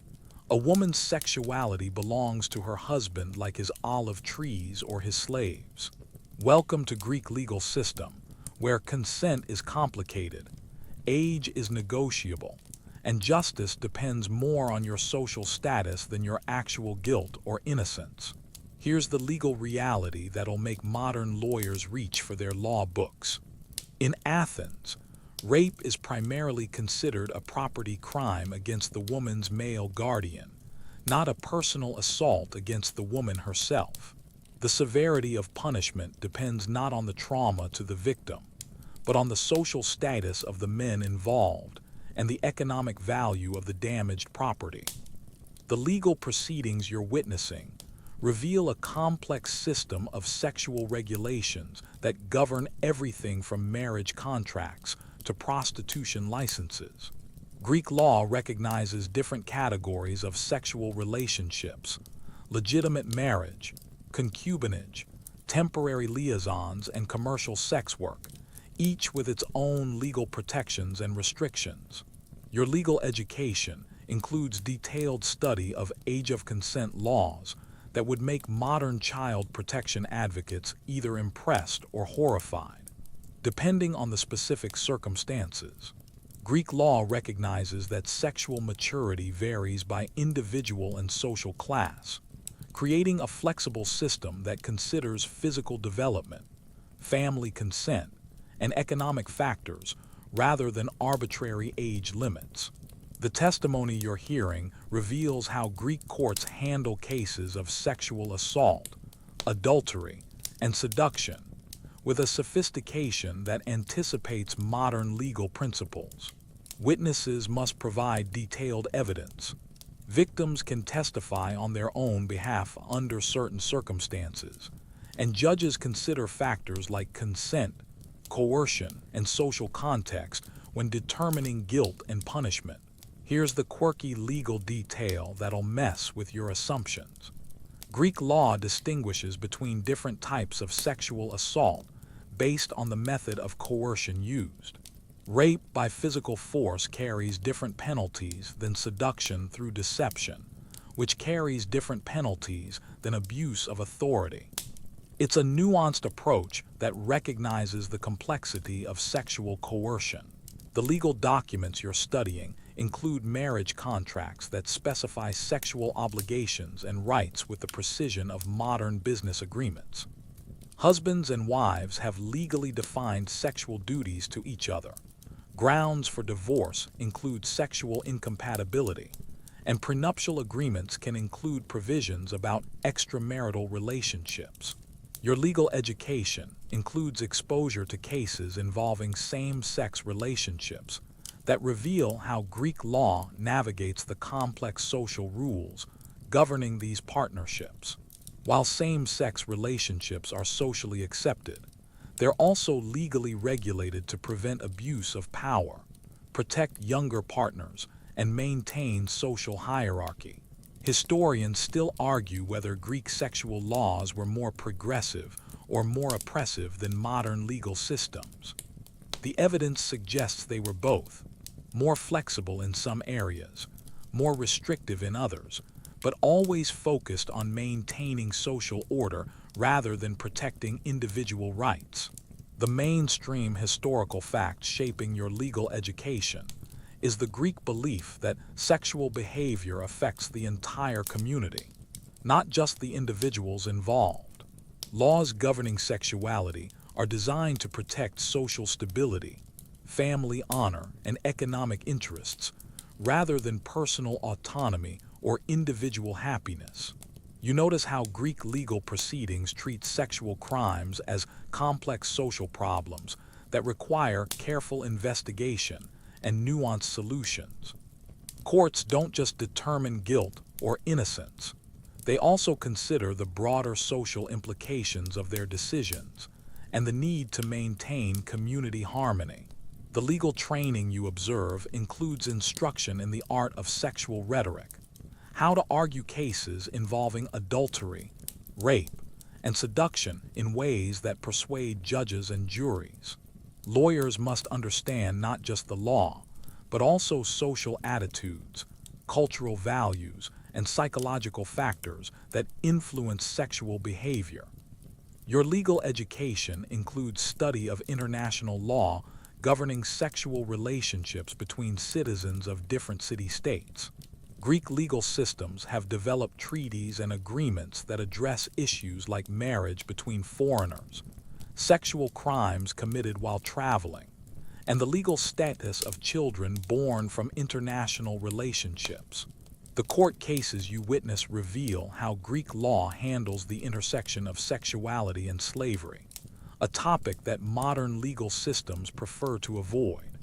a woman's sexuality belongs to her husband like his olive trees or his slaves. Welcome to Greek legal system, where consent is complicated, age is negotiable, and justice depends more on your social status than your actual guilt or innocence. Here's the legal reality that'll make modern lawyers reach for their law books. In Athens, rape is primarily considered a property crime against the woman's male guardian, not a personal assault against the woman herself. The severity of punishment depends not on the trauma to the victim, but on the social status of the men involved and the economic value of the damaged property. The legal proceedings you're witnessing reveal a complex system of sexual regulations that govern everything from marriage contracts to prostitution licenses. Greek law recognizes different categories of sexual relationships: legitimate marriage, concubinage, temporary liaisons, and commercial sex work, each with its own legal protections and restrictions. Your legal education includes detailed study of age of consent laws that would make modern child protection advocates either impressed or horrified, depending on the specific circumstances. Greek law recognizes that sexual maturity varies by individual and social class, creating a flexible system that considers physical development, family consent, and economic factors rather than arbitrary age limits. The testimony you're hearing reveals how Greek courts handle cases of sexual assault, adultery, and seduction with a sophistication that anticipates modern legal principles. Witnesses must provide detailed evidence. Victims can testify on their own behalf under certain circumstances, and judges consider factors like consent, coercion, and social context when determining guilt and punishment. Here's the quirky legal detail that'll mess with your assumptions. Greek law distinguishes between different types of sexual assault based on the method of coercion used. Rape by physical force carries different penalties than seduction through deception, which carries different penalties than abuse of authority. It's a nuanced approach that recognizes the complexity of sexual coercion. The legal documents you're studying include marriage contracts that specify sexual obligations and rights with the precision of modern business agreements. Husbands and wives have legally defined sexual duties to each other. Grounds for divorce include sexual incompatibility, and prenuptial agreements can include provisions about extramarital relationships. Your legal education includes exposure to cases involving same-sex relationships that reveal how Greek law navigates the complex social rules governing these partnerships. While same-sex relationships are socially accepted, they're also legally regulated to prevent abuse of power, protect younger partners, and maintain social hierarchy. Historians still argue whether Greek sexual laws were more progressive or more oppressive than modern legal systems. The evidence suggests they were both, more flexible in some areas, more restrictive in others, but always focused on maintaining social order rather than protecting individual rights. The mainstream historical fact shaping your legal education is the Greek belief that sexual behavior affects the entire community, not just the individuals involved. Laws governing sexuality are designed to protect social stability, family honor, and economic interests, rather than personal autonomy or individual happiness. You notice how Greek legal proceedings treat sexual crimes as complex social problems that require careful investigation and nuanced solutions. Courts don't just determine guilt or innocence. They also consider the broader social implications of their decisions and the need to maintain community harmony. The legal training you observe includes instruction in the art of sexual rhetoric, how to argue cases involving adultery, rape, and seduction in ways that persuade judges and juries. Lawyers must understand not just the law, but also social attitudes, cultural values, and psychological factors that influence sexual behavior. Your legal education includes study of international law governing sexual relationships between citizens of different city-states. Greek legal systems have developed treaties and agreements that address issues like marriage between foreigners, sexual crimes committed while traveling, and the legal status of children born from international relationships. The court cases you witness reveal how Greek law handles the intersection of sexuality and slavery, a topic that modern legal systems prefer to avoid.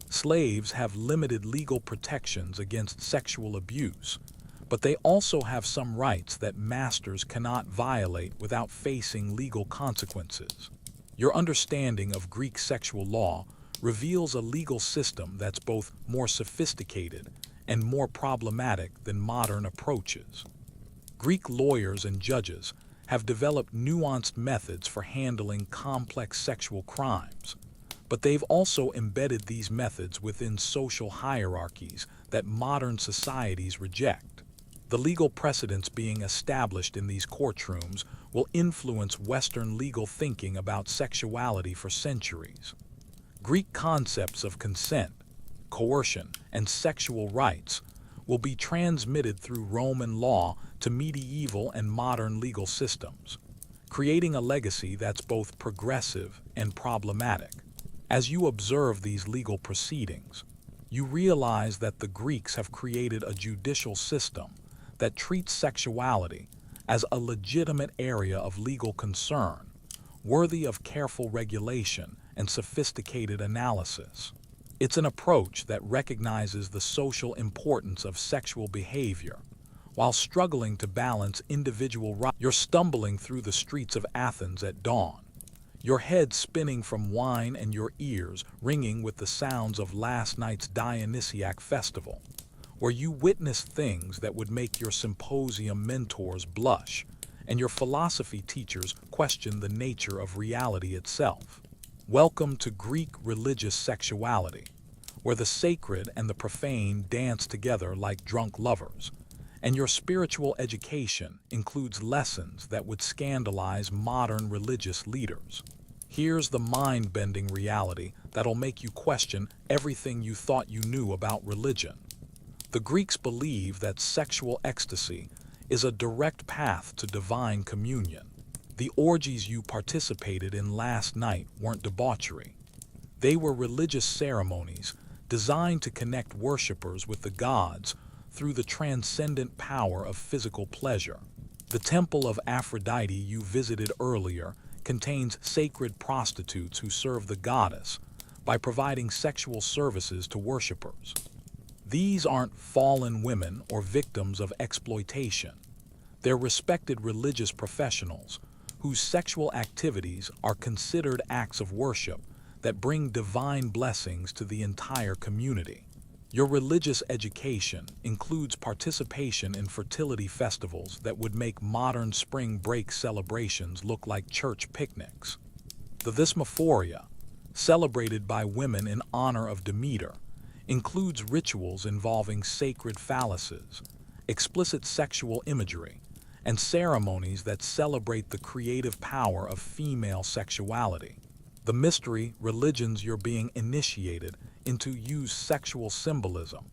Slaves have limited legal protections against sexual abuse, but they also have some rights that masters cannot violate without facing legal consequences. Your understanding of Greek sexual law reveals a legal system that's both more sophisticated and more problematic than modern approaches. Greek lawyers and judges have developed nuanced methods for handling complex sexual crimes, but they've also embedded these methods within social hierarchies that modern societies reject. The legal precedents being established in these courtrooms will influence Western legal thinking about sexuality for centuries. Greek concepts of consent, coercion, and sexual rights will be transmitted through Roman law to medieval and modern legal systems, creating a legacy that's both progressive and problematic. As you observe these legal proceedings, you realize that the Greeks have created a judicial system that treats sexuality as a legitimate area of legal concern, worthy of careful regulation and sophisticated analysis. It's an approach that recognizes the social importance of sexual behavior while struggling to balance individual rights. You're stumbling through the streets of Athens at dawn, your head spinning from wine and your ears ringing with the sounds of last night's Dionysiac festival, where you witness things that would make your symposium mentors blush and your philosophy teachers question the nature of reality itself. Welcome to Greek religious sexuality, where the sacred and the profane dance together like drunk lovers, and your spiritual education includes lessons that would scandalize modern religious leaders. Here's the mind-bending reality that'll make you question everything you thought you knew about religion. The Greeks believe that sexual ecstasy is a direct path to divine communion. The orgies you participated in last night weren't debauchery. They were religious ceremonies designed to connect worshippers with the gods through the transcendent power of physical pleasure. The temple of Aphrodite you visited earlier contains sacred prostitutes who serve the goddess by providing sexual services to worshippers. These aren't fallen women or victims of exploitation. They're respected religious professionals whose sexual activities are considered acts of worship that bring divine blessings to the entire community. Your religious education includes participation in fertility festivals that would make modern spring break celebrations look like church picnics. The Thesmophoria, celebrated by women in honor of Demeter, includes rituals involving sacred phalluses, explicit sexual imagery, and ceremonies that celebrate the creative power of female sexuality. The mystery religions you're being initiated into use sexual symbolism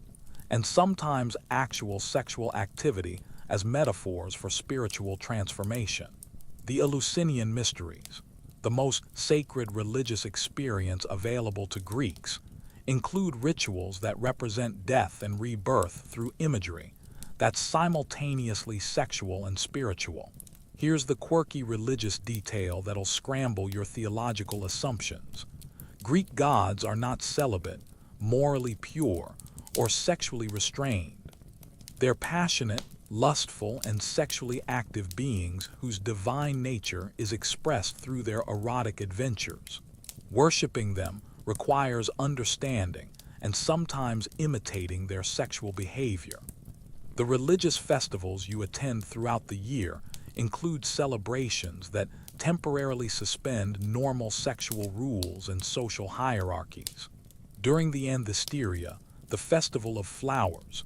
and sometimes actual sexual activity as metaphors for spiritual transformation. The Eleusinian Mysteries, the most sacred religious experience available to Greeks, include rituals that represent death and rebirth through imagery that's simultaneously sexual and spiritual. Here's the quirky religious detail that'll scramble your theological assumptions. Greek gods are not celibate, morally pure, or sexually restrained. They're passionate, lustful, and sexually active beings whose divine nature is expressed through their erotic adventures. Worshipping them requires understanding and sometimes imitating their sexual behavior. The religious festivals you attend throughout the year include celebrations that temporarily suspend normal sexual rules and social hierarchies. During the Anthesteria, the festival of flowers,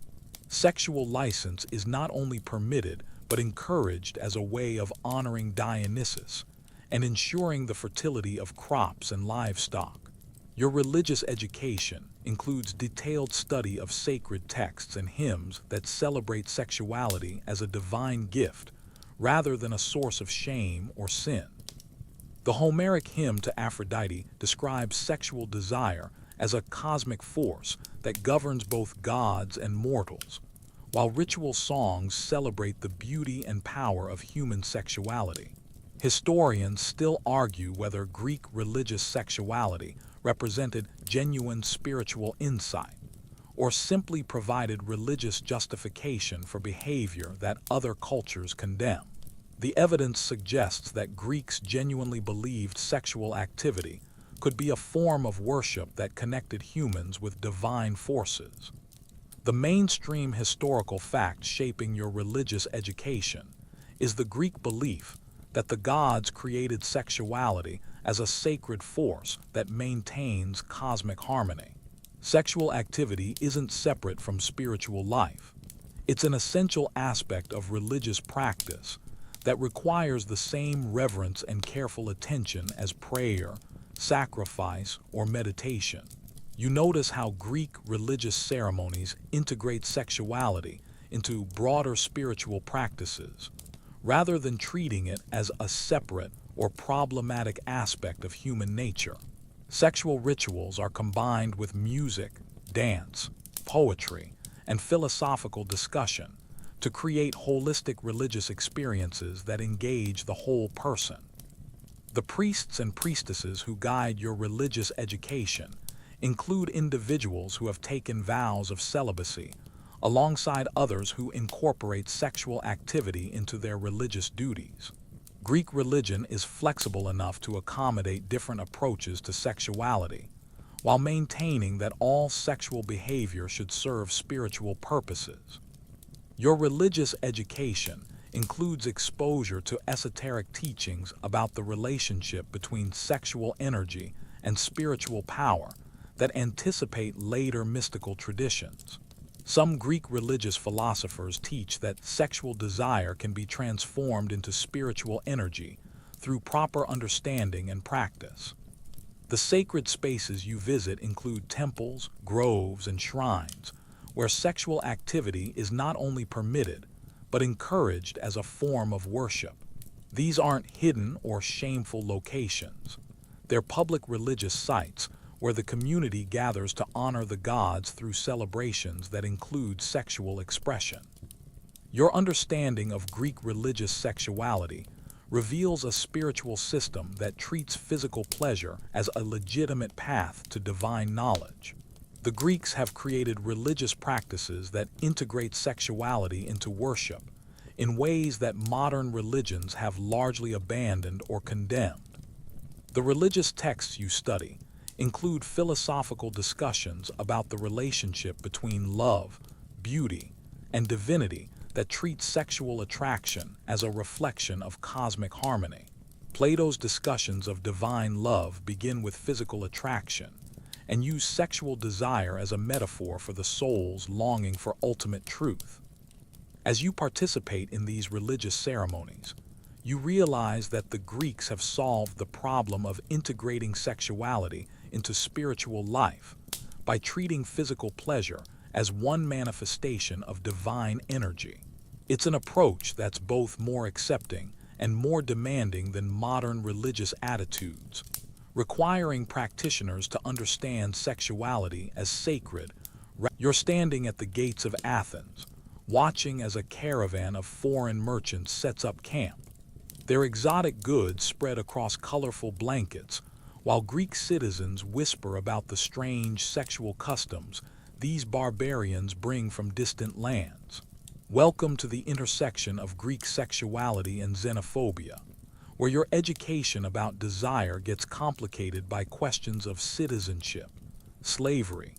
sexual license is not only permitted but encouraged as a way of honoring Dionysus and ensuring the fertility of crops and livestock. Your religious education includes detailed study of sacred texts and hymns that celebrate sexuality as a divine gift rather than a source of shame or sin. The Homeric hymn to Aphrodite describes sexual desire as a cosmic force that governs both gods and mortals, while ritual songs celebrate the beauty and power of human sexuality. Historians still argue whether Greek religious sexuality represented genuine spiritual insight or simply provided religious justification for behavior that other cultures condemn. The evidence suggests that Greeks genuinely believed sexual activity could be a form of worship that connected humans with divine forces. The mainstream historical fact shaping your religious education is the Greek belief that the gods created sexuality as a sacred force that maintains cosmic harmony. Sexual activity isn't separate from spiritual life. It's an essential aspect of religious practice that requires the same reverence and careful attention as prayer, sacrifice, or meditation. You notice how Greek religious ceremonies integrate sexuality into broader spiritual practices, rather than treating it as a separate or problematic aspect of human nature. Sexual rituals are combined with music, dance, poetry, and philosophical discussion to create holistic religious experiences that engage the whole person. The priests and priestesses who guide your religious education include individuals who have taken vows of celibacy, alongside others who incorporate sexual activity into their religious duties. Greek religion is flexible enough to accommodate different approaches to sexuality, while maintaining that all sexual behavior should serve spiritual purposes. Your religious education includes exposure to esoteric teachings about the relationship between sexual energy and spiritual power that anticipate later mystical traditions. Some Greek religious philosophers teach that sexual desire can be transformed into spiritual energy through proper understanding and practice. The sacred spaces you visit include temples, groves, and shrines, where sexual activity is not only permitted, but encouraged as a form of worship. These aren't hidden or shameful locations. They're public religious sites where the community gathers to honor the gods through celebrations that include sexual expression. Your understanding of Greek religious sexuality reveals a spiritual system that treats physical pleasure as a legitimate path to divine knowledge. The Greeks have created religious practices that integrate sexuality into worship in ways that modern religions have largely abandoned or condemned. The religious texts you study include philosophical discussions about the relationship between love, beauty, and divinity that treat sexual attraction as a reflection of cosmic harmony. Plato's discussions of divine love begin with physical attraction and use sexual desire as a metaphor for the soul's longing for ultimate truth. As you participate in these religious ceremonies, you realize that the Greeks have solved the problem of integrating sexuality into spiritual life by treating physical pleasure as one manifestation of divine energy. It's an approach that's both more accepting and more demanding than modern religious attitudes, requiring practitioners to understand sexuality as sacred. You're standing at the gates of Athens, watching as a caravan of foreign merchants sets up camp. Their exotic goods spread across colorful blankets, while Greek citizens whisper about the strange sexual customs these barbarians bring from distant lands. Welcome to the intersection of Greek sexuality and xenophobia, where your education about desire gets complicated by questions of citizenship, slavery,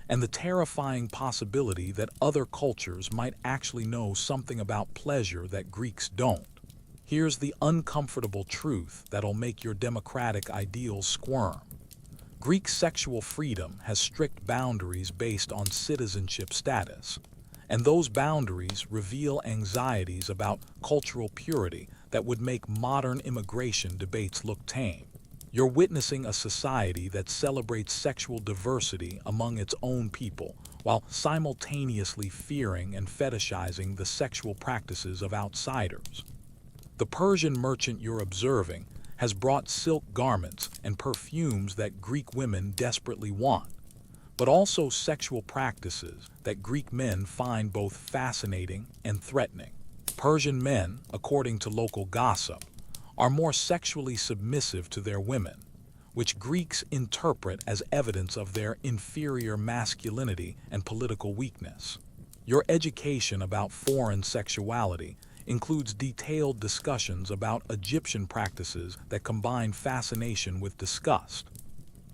and the terrifying possibility that other cultures might actually know something about pleasure that Greeks don't. Here's the uncomfortable truth that'll make your democratic ideals squirm. Greek sexual freedom has strict boundaries based on citizenship status, and those boundaries reveal anxieties about cultural purity that would make modern immigration debates look tame. You're witnessing a society that celebrates sexual diversity among its own people, while simultaneously fearing and fetishizing the sexual practices of outsiders. The Persian merchant you're observing has brought silk garments and perfumes that Greek women desperately want, but also sexual practices that Greek men find both fascinating and threatening. Persian men, according to local gossip, are more sexually submissive to their women, which Greeks interpret as evidence of their inferior masculinity and political weakness. Your education about foreign sexuality includes detailed discussions about Egyptian practices that combine fascination with disgust.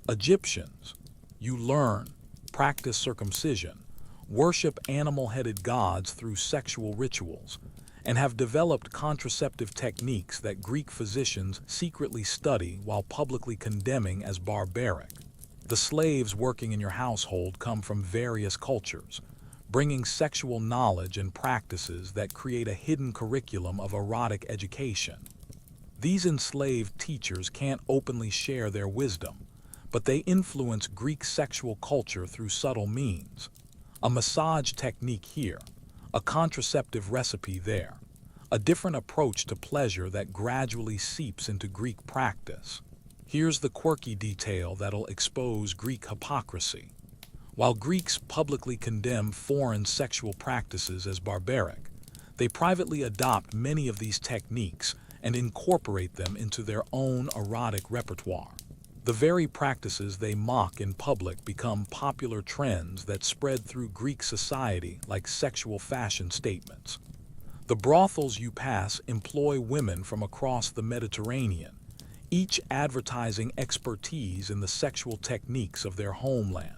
Egyptians, you learn, practice circumcision, worship animal-headed gods through sexual rituals, and have developed contraceptive techniques that Greek physicians secretly study while publicly condemning as barbaric. The slaves working in your household come from various cultures, bringing sexual knowledge and practices that create a hidden curriculum of erotic education. These enslaved teachers can't openly share their wisdom, but they influence Greek sexual culture through subtle means. A massage technique here, a contraceptive recipe there, a different approach to pleasure that gradually seeps into Greek practice. Here's the quirky detail that'll expose Greek hypocrisy. While Greeks publicly condemn foreign sexual practices as barbaric, they privately adopt many of these techniques and incorporate them into their own erotic repertoire. The very practices they mock in public become popular trends that spread through Greek society like sexual fashion statements. The brothels you pass employ women from across the Mediterranean, each advertising expertise in the sexual techniques of their homeland.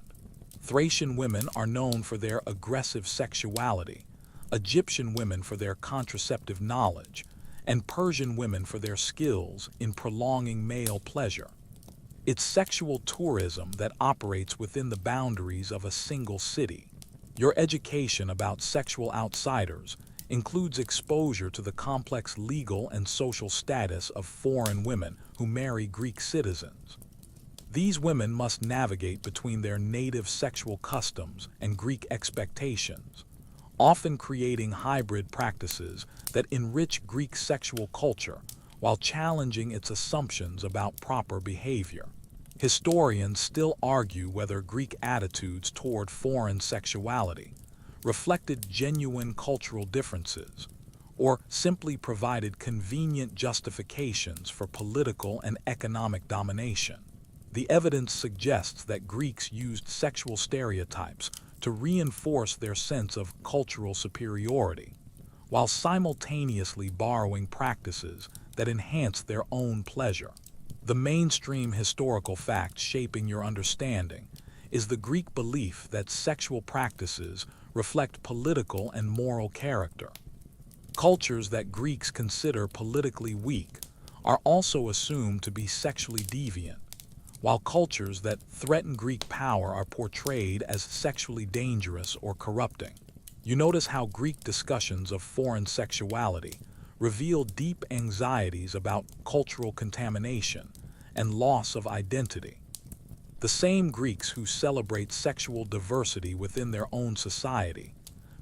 Thracian women are known for their aggressive sexuality, Egyptian women for their contraceptive knowledge, and Persian women for their skills in prolonging male pleasure. It's sexual tourism that operates within the boundaries of a single city. Your education about sexual outsiders includes exposure to the complex legal and social status of foreign women who marry Greek citizens. These women must navigate between their native sexual customs and Greek expectations, often creating hybrid practices that enrich Greek sexual culture while challenging its assumptions about proper behavior. Historians still argue whether Greek attitudes toward foreign sexuality reflected genuine cultural differences or simply provided convenient justifications for political and economic domination. The evidence suggests that Greeks used sexual stereotypes to reinforce their sense of cultural superiority, while simultaneously borrowing practices that enhanced their own pleasure. The mainstream historical fact shaping your understanding is the Greek belief that sexual practices reflect political and moral character. Cultures that Greeks consider politically weak are also assumed to be sexually deviant, while cultures that threaten Greek power are portrayed as sexually dangerous or corrupting. You notice how Greek discussions of foreign sexuality reveal deep anxieties about cultural contamination and loss of identity. The same Greeks who celebrate sexual diversity within their own society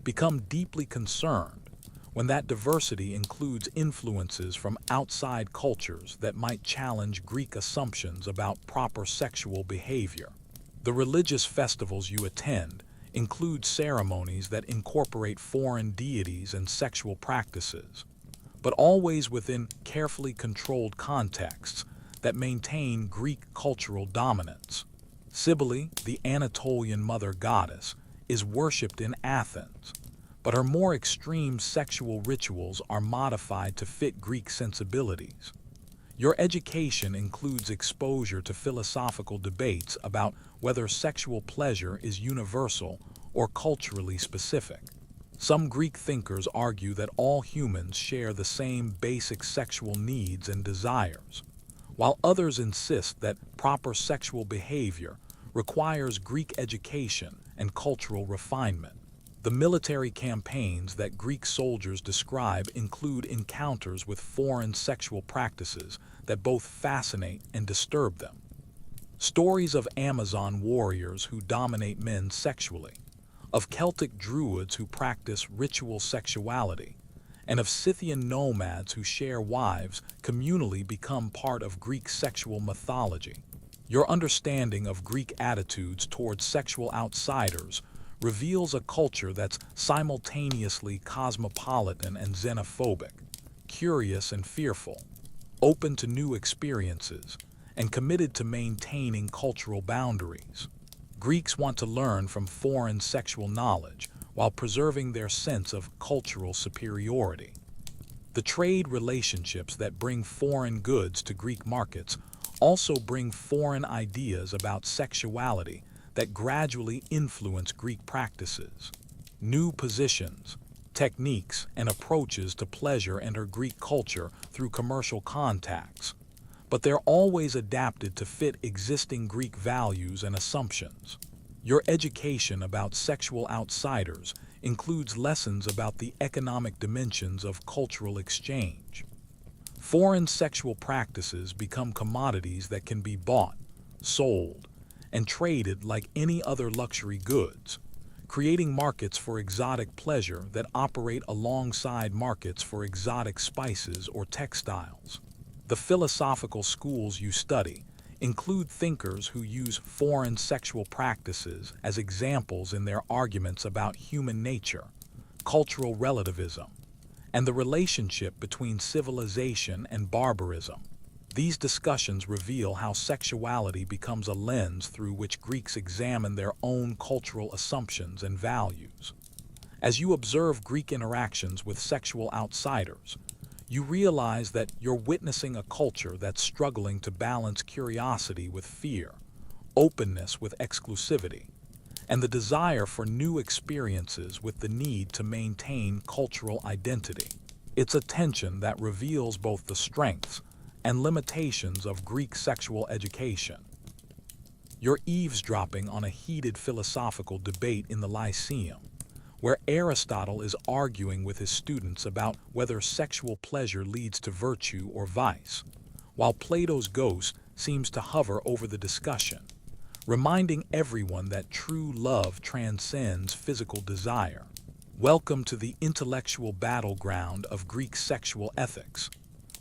become deeply concerned when that diversity includes influences from outside cultures that might challenge Greek assumptions about proper sexual behavior. The religious festivals you attend include ceremonies that incorporate foreign deities and sexual practices, but always within carefully controlled contexts that maintain Greek cultural dominance. Cybele, the Anatolian mother goddess, is worshipped in Athens, but her more extreme sexual rituals are modified to fit Greek sensibilities. Your education includes exposure to philosophical debates about whether sexual pleasure is universal or culturally specific. Some Greek thinkers argue that all humans share the same basic sexual needs and desires, while others insist that proper sexual behavior requires Greek education and cultural refinement. The military campaigns that Greek soldiers describe include encounters with foreign sexual practices that both fascinate and disturb them. Stories of Amazon warriors who dominate men sexually, of Celtic druids who practice ritual sexuality, and of Scythian nomads who share wives communally become part of Greek sexual mythology. Your understanding of Greek attitudes towards sexual outsiders reveals a culture that's simultaneously cosmopolitan and xenophobic, curious and fearful, open to new experiences, and committed to maintaining cultural boundaries. Greeks want to learn from foreign sexual knowledge while preserving their sense of cultural superiority. The trade relationships that bring foreign goods to Greek markets also bring foreign ideas about sexuality that gradually influence Greek practices. New positions, techniques, and approaches to pleasure enter Greek culture through commercial contacts, but they're always adapted to fit existing Greek values and assumptions. Your education about sexual outsiders includes lessons about the economic dimensions of cultural exchange. Foreign sexual practices become commodities that can be bought, sold, and traded like any other luxury goods, creating markets for exotic pleasure that operate alongside markets for exotic spices or textiles. The philosophical schools you study include thinkers who use foreign sexual practices as examples in their arguments about human nature, cultural relativism, and the relationship between civilization and barbarism. These discussions reveal how sexuality becomes a lens through which Greeks examine their own cultural assumptions and values. As you observe Greek interactions with sexual outsiders, you realize that you're witnessing a culture that's struggling to balance curiosity with fear, openness with exclusivity, and the desire for new experiences with the need to maintain cultural identity. It's a tension that reveals both the strengths and limitations of Greek sexual education. You're eavesdropping on a heated philosophical debate in the Lyceum, where Aristotle is arguing with his students about whether sexual pleasure leads to virtue or vice, while Plato's ghost seems to hover over the discussion, reminding everyone that true love transcends physical desire. Welcome to the intellectual battleground of Greek sexual ethics,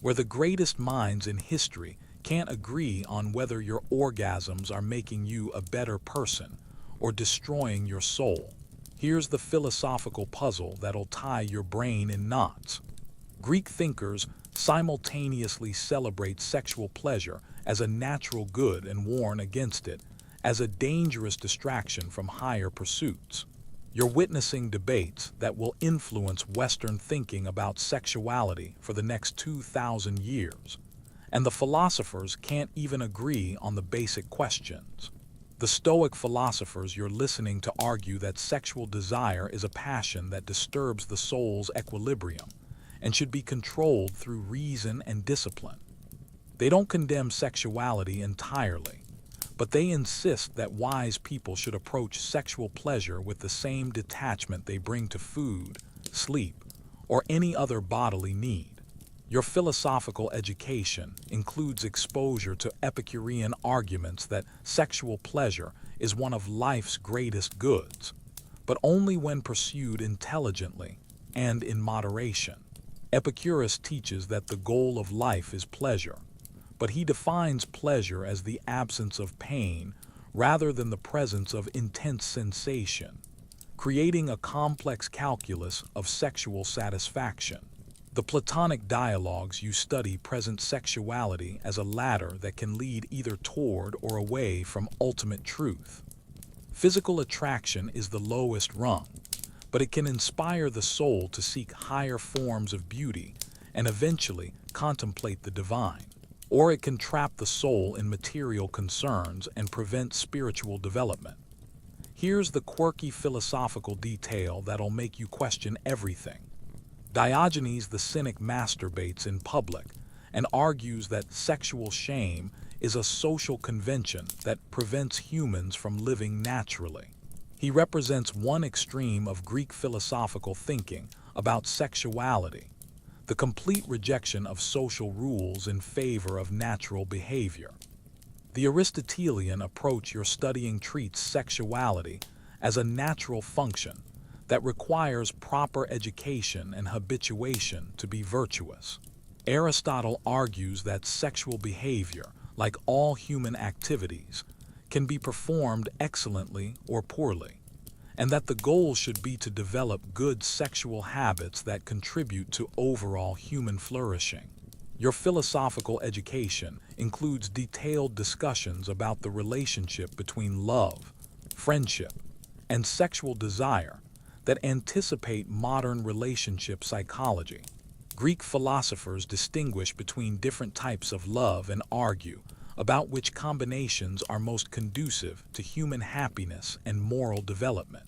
where the greatest minds in history can't agree on whether your orgasms are making you a better person or destroying your soul. Here's the philosophical puzzle that'll tie your brain in knots. Greek thinkers simultaneously celebrate sexual pleasure as a natural good and warn against it as a dangerous distraction from higher pursuits. You're witnessing debates that will influence Western thinking about sexuality for the next 2,000 years, and the philosophers can't even agree on the basic questions. The Stoic philosophers you're listening to argue that sexual desire is a passion that disturbs the soul's equilibrium and should be controlled through reason and discipline. They don't condemn sexuality entirely, but they insist that wise people should approach sexual pleasure with the same detachment they bring to food, sleep, or any other bodily need. Your philosophical education includes exposure to Epicurean arguments that sexual pleasure is one of life's greatest goods, but only when pursued intelligently and in moderation. Epicurus teaches that the goal of life is pleasure, but he defines pleasure as the absence of pain rather than the presence of intense sensation, creating a complex calculus of sexual satisfaction. The Platonic dialogues you study present sexuality as a ladder that can lead either toward or away from ultimate truth. Physical attraction is the lowest rung, but it can inspire the soul to seek higher forms of beauty and eventually contemplate the divine. Or it can trap the soul in material concerns and prevent spiritual development. Here's the quirky philosophical detail that'll make you question everything. Diogenes the cynic masturbates in public and argues that sexual shame is a social convention that prevents humans from living naturally. He represents one extreme of Greek philosophical thinking about sexuality, the complete rejection of social rules in favor of natural behavior. The Aristotelian approach you're studying treats sexuality as a natural function that requires proper education and habituation to be virtuous. Aristotle argues that sexual behavior, like all human activities, can be performed excellently or poorly, and that the goal should be to develop good sexual habits that contribute to overall human flourishing. Your philosophical education includes detailed discussions about the relationship between love, friendship, and sexual desire that anticipate modern relationship psychology. Greek philosophers distinguish between different types of love and argue about which combinations are most conducive to human happiness and moral development.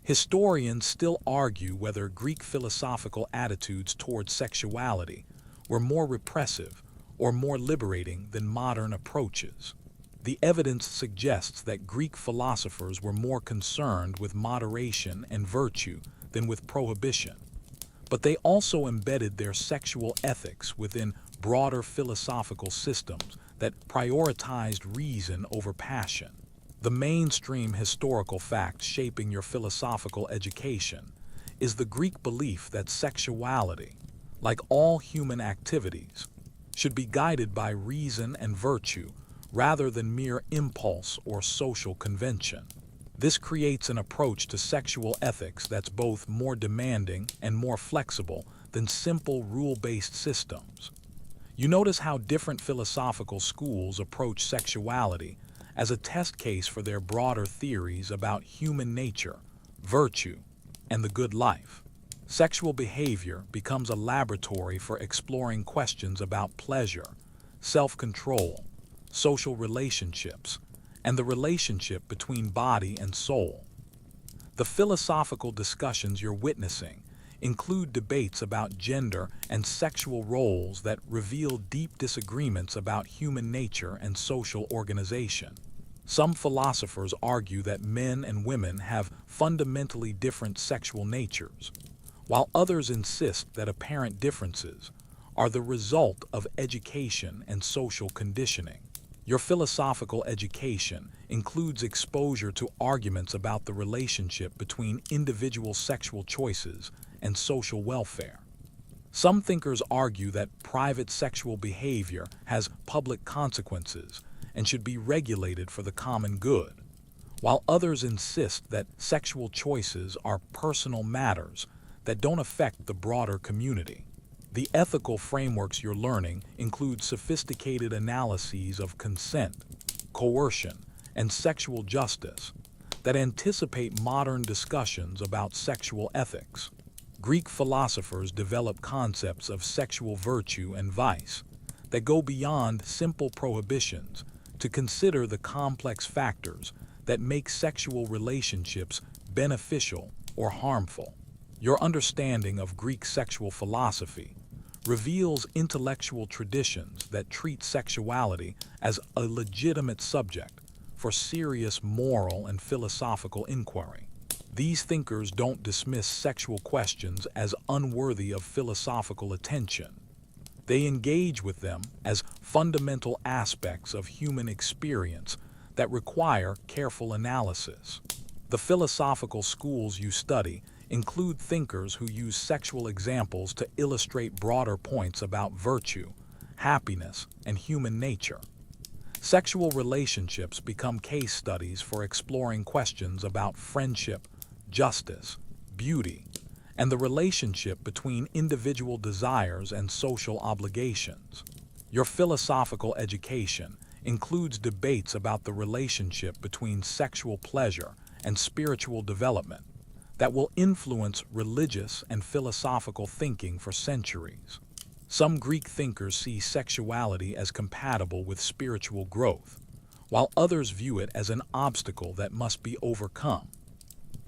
Historians still argue whether Greek philosophical attitudes towards sexuality were more repressive or more liberating than modern approaches. The evidence suggests that Greek philosophers were more concerned with moderation and virtue than with prohibition, but they also embedded their sexual ethics within broader philosophical systems that prioritized reason over passion. The mainstream historical fact shaping your philosophical education is the Greek belief that sexuality, like all human activities, should be guided by reason and virtue rather than mere impulse or social convention. This creates an approach to sexual ethics that's both more demanding and more flexible than simple rule-based systems. You notice how different philosophical schools approach sexuality as a test case for their broader theories about human nature, virtue, and the good life. Sexual behavior becomes a laboratory for exploring questions about pleasure, self-control, social relationships, and the relationship between body and soul. The philosophical discussions you're witnessing include debates about gender and sexual roles that reveal deep disagreements about human nature and social organization. Some philosophers argue that men and women have fundamentally different sexual natures, while others insist that apparent differences are the result of education and social conditioning. Your philosophical education includes exposure to arguments about the relationship between individual sexual choices and social welfare. Some thinkers argue that private sexual behavior has public consequences and should be regulated for the common good, while others insist that sexual choices are personal matters that don't affect the broader community. The ethical frameworks you're learning include sophisticated analyses of consent, coercion, and sexual justice that anticipate modern discussions about sexual ethics. Greek philosophers developed concepts of sexual virtue and vice that go beyond simple prohibitions to consider the complex factors that make sexual relationships beneficial or harmful. Your understanding of Greek sexual philosophy reveals intellectual traditions that treat sexuality as a legitimate subject for serious moral and philosophical inquiry. These thinkers don't dismiss sexual questions as unworthy of philosophical attention. They engage with them as fundamental aspects of human experience that require careful analysis. The philosophical schools you study include thinkers who use sexual examples to illustrate broader points about virtue, happiness, and human nature. Sexual relationships become case studies for exploring questions about friendship, justice, beauty, and the relationship between individual desires and social obligations. Your philosophical education includes debates about the relationship between sexual pleasure and spiritual development that will influence religious and philosophical thinking for centuries. Some Greek thinkers see sexuality as compatible with spiritual growth, while others view it as an obstacle that must be overcome.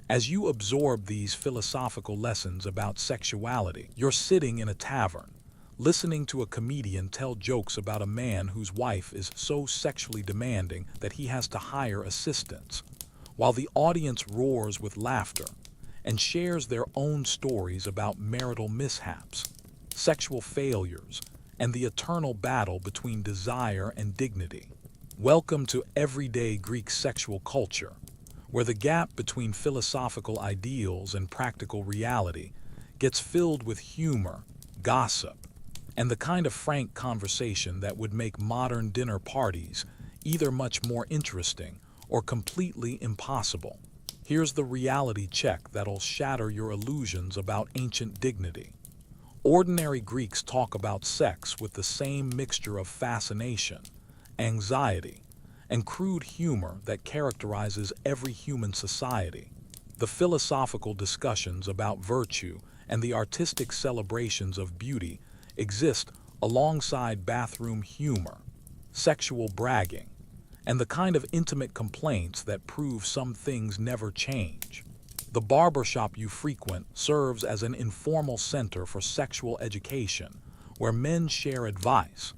As you absorb these philosophical lessons about sexuality, you're sitting in a tavern, listening to a comedian tell jokes about a man whose wife is so sexually demanding that he has to hire assistants, while the audience roars with laughter and shares their own stories about marital mishaps, sexual failures, and the eternal battle between desire and dignity. Welcome to everyday Greek sexual culture, where the gap between philosophical ideals and practical reality gets filled with humor, gossip, and the kind of frank conversation that would make modern dinner parties either much more interesting or completely impossible. Here's the reality check that'll shatter your illusions about ancient dignity. Ordinary Greeks talk about sex with the same mixture of fascination, anxiety, and crude humor that characterizes every human society. The philosophical discussions about virtue and the artistic celebrations of beauty exist alongside bathroom humor, sexual bragging, and the kind of intimate complaints that prove some things never change. The barbershop you frequent serves as an informal center for sexual education, where men share advice,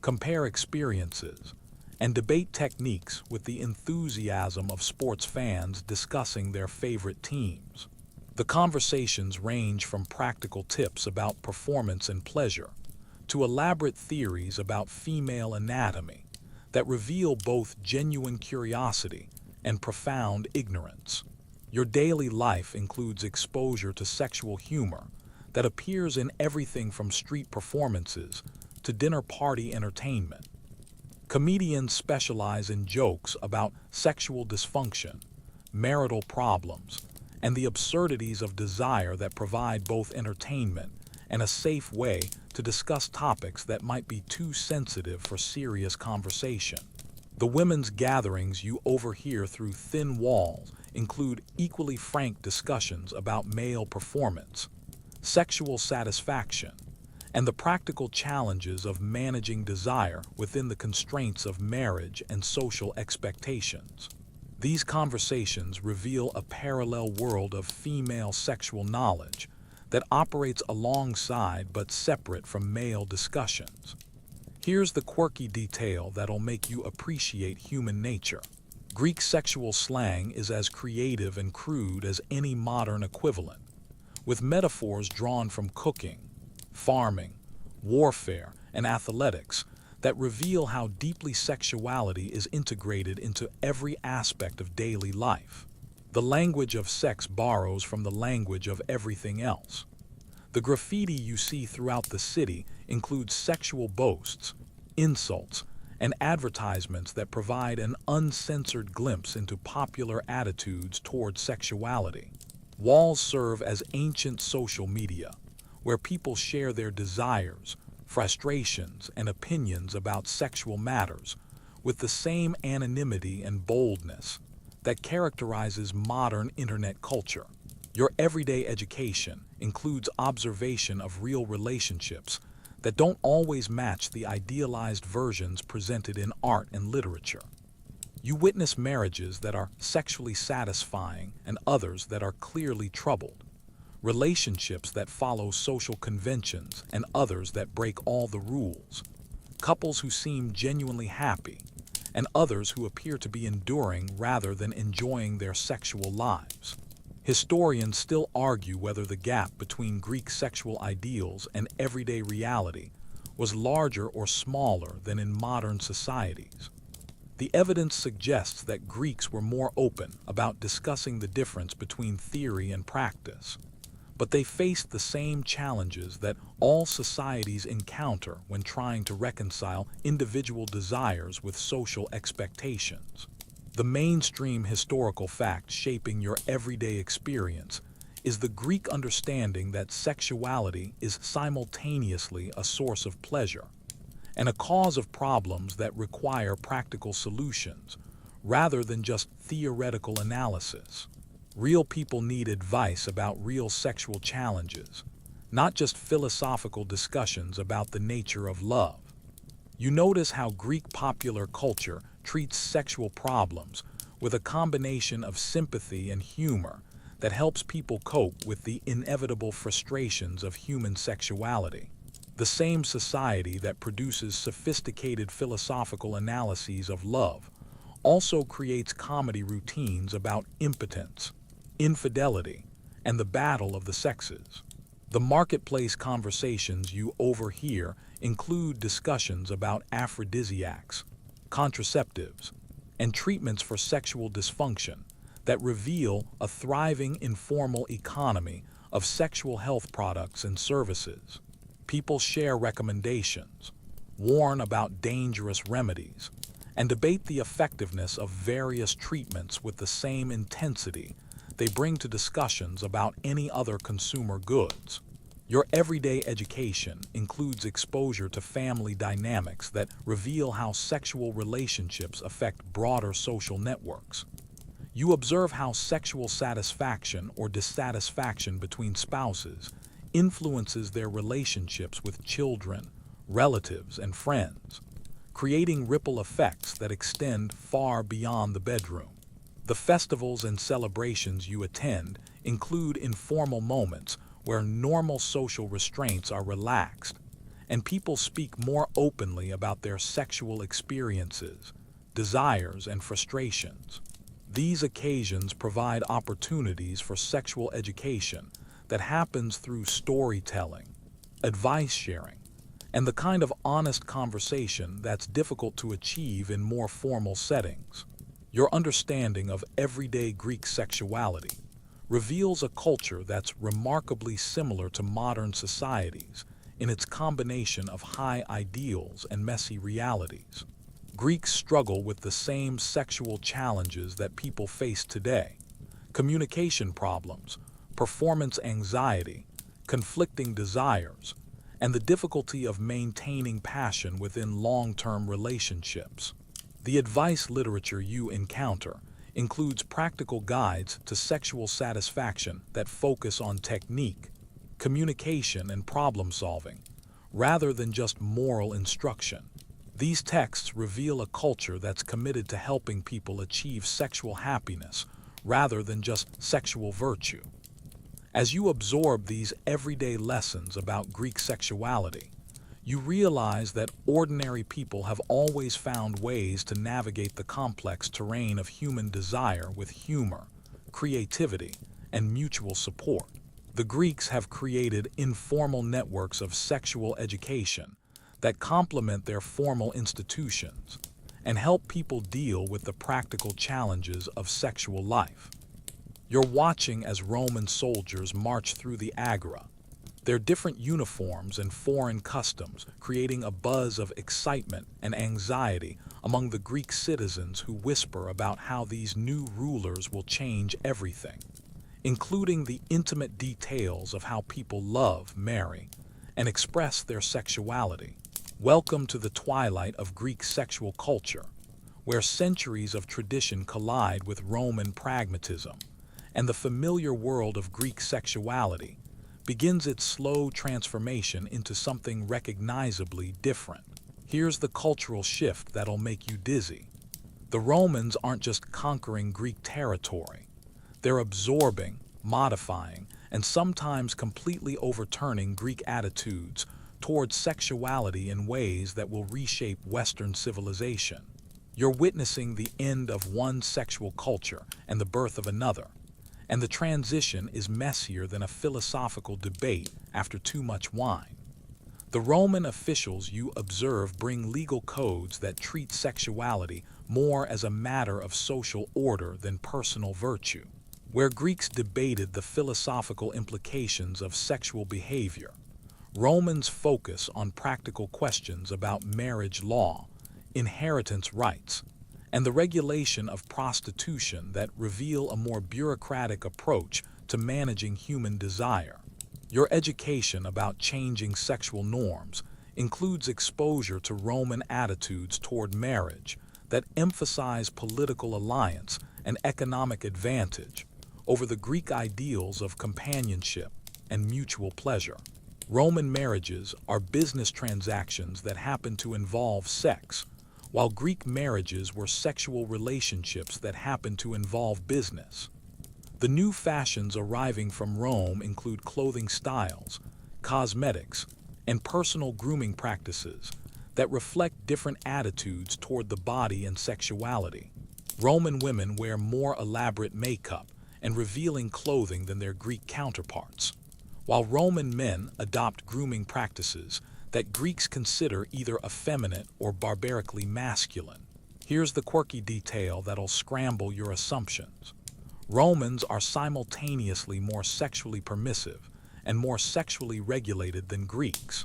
compare experiences, and debate techniques with the enthusiasm of sports fans discussing their favorite teams. The conversations range from practical tips about performance and pleasure to elaborate theories about female anatomy that reveal both genuine curiosity and profound ignorance. Your daily life includes exposure to sexual humor that appears in everything from street performances to dinner party entertainment. Comedians specialize in jokes about sexual dysfunction, marital problems, and the absurdities of desire that provide both entertainment and a safe way to discuss topics that might be too sensitive for serious conversation. The women's gatherings you overhear through thin walls include equally frank discussions about male performance, sexual satisfaction, and the practical challenges of managing desire within the constraints of marriage and social expectations. These conversations reveal a parallel world of female sexual knowledge that operates alongside but separate from male discussions. Here's the quirky detail that'll make you appreciate human nature. Greek sexual slang is as creative and crude as any modern equivalent, with metaphors drawn from cooking, farming, warfare, and athletics that reveal how deeply sexuality is integrated into every aspect of daily life. The language of sex borrows from the language of everything else. The graffiti you see throughout the city includes sexual boasts, insults, and advertisements that provide an uncensored glimpse into popular attitudes toward sexuality. Walls serve as ancient social media, where people share their desires, frustrations, and opinions about sexual matters with the same anonymity and boldness that characterizes modern internet culture. Your everyday education includes observation of real relationships that don't always match the idealized versions presented in art and literature. You witness marriages that are sexually satisfying and others that are clearly troubled, relationships that follow social conventions and others that break all the rules, couples who seem genuinely happy and others who appear to be enduring rather than enjoying their sexual lives. Historians still argue whether the gap between Greek sexual ideals and everyday reality was larger or smaller than in modern societies. The evidence suggests that Greeks were more open about discussing the difference between theory and practice, but they faced the same challenges that all societies encounter when trying to reconcile individual desires with social expectations. The mainstream historical fact shaping your everyday experience is the Greek understanding that sexuality is simultaneously a source of pleasure and a cause of problems that require practical solutions rather than just theoretical analysis. Real people need advice about real sexual challenges, not just philosophical discussions about the nature of love. You notice how Greek popular culture treats sexual problems with a combination of sympathy and humor that helps people cope with the inevitable frustrations of human sexuality. The same society that produces sophisticated philosophical analyses of love also creates comedy routines about impotence, infidelity, and the battle of the sexes. The marketplace conversations you overhear include discussions about aphrodisiacs, contraceptives, and treatments for sexual dysfunction that reveal a thriving informal economy of sexual health products and services. People share recommendations, warn about dangerous remedies, and debate the effectiveness of various treatments with the same intensity they bring to discussions about any other consumer goods. Your everyday education includes exposure to family dynamics that reveal how sexual relationships affect broader social networks. You observe how sexual satisfaction or dissatisfaction between spouses influences their relationships with children, relatives, and friends, creating ripple effects that extend far beyond the bedroom. The festivals and celebrations you attend include informal moments where normal social restraints are relaxed, and people speak more openly about their sexual experiences, desires, and frustrations. These occasions provide opportunities for sexual education that happens through storytelling, advice sharing, and the kind of honest conversation that's difficult to achieve in more formal settings. Your understanding of everyday Greek sexuality reveals a culture that's remarkably similar to modern societies in its combination of high ideals and messy realities. Greeks struggle with the same sexual challenges that people face today: communication problems, performance anxiety, conflicting desires, and the difficulty of maintaining passion within long-term relationships. The advice literature you encounter includes practical guides to sexual satisfaction that focus on technique, communication, and problem-solving, rather than just moral instruction. These texts reveal a culture that's committed to helping people achieve sexual happiness rather than just sexual virtue. As you absorb these everyday lessons about Greek sexuality, you realize that ordinary people have always found ways to navigate the complex terrain of human desire with humor, creativity, and mutual support. The Greeks have created informal networks of sexual education that complement their formal institutions and help people deal with the practical challenges of sexual life. You're watching as Roman soldiers march through the Agora, their different uniforms and foreign customs creating a buzz of excitement and anxiety among the Greek citizens who whisper about how these new rulers will change everything, including the intimate details of how people love, marry, and express their sexuality. Welcome to the twilight of Greek sexual culture, where centuries of tradition collide with Roman pragmatism, and the familiar world of Greek sexuality begins its slow transformation into something recognizably different. Here's the cultural shift that'll make you dizzy. The Romans aren't just conquering Greek territory. They're absorbing, modifying, and sometimes completely overturning Greek attitudes towards sexuality in ways that will reshape Western civilization. You're witnessing the end of one sexual culture and the birth of another, and the transition is messier than a philosophical debate after too much wine. The Roman officials you observe bring legal codes that treat sexuality more as a matter of social order than personal virtue. Where Greeks debated the philosophical implications of sexual behavior, Romans focus on practical questions about marriage law, inheritance rights, and the regulation of prostitution that reveal a more bureaucratic approach to managing human desire. Your education about changing sexual norms includes exposure to Roman attitudes toward marriage that emphasize political alliance and economic advantage over the Greek ideals of companionship and mutual pleasure. Roman marriages are business transactions that happen to involve sex, while Greek marriages were sexual relationships that happen to involve business. The new fashions arriving from Rome include clothing styles, cosmetics, and personal grooming practices that reflect different attitudes toward the body and sexuality. Roman women wear more elaborate makeup and revealing clothing than their Greek counterparts, while Roman men adopt grooming practices that Greeks consider either effeminate or barbarically masculine. Here's the quirky detail that'll scramble your assumptions. Romans are simultaneously more sexually permissive and more sexually regulated than Greeks.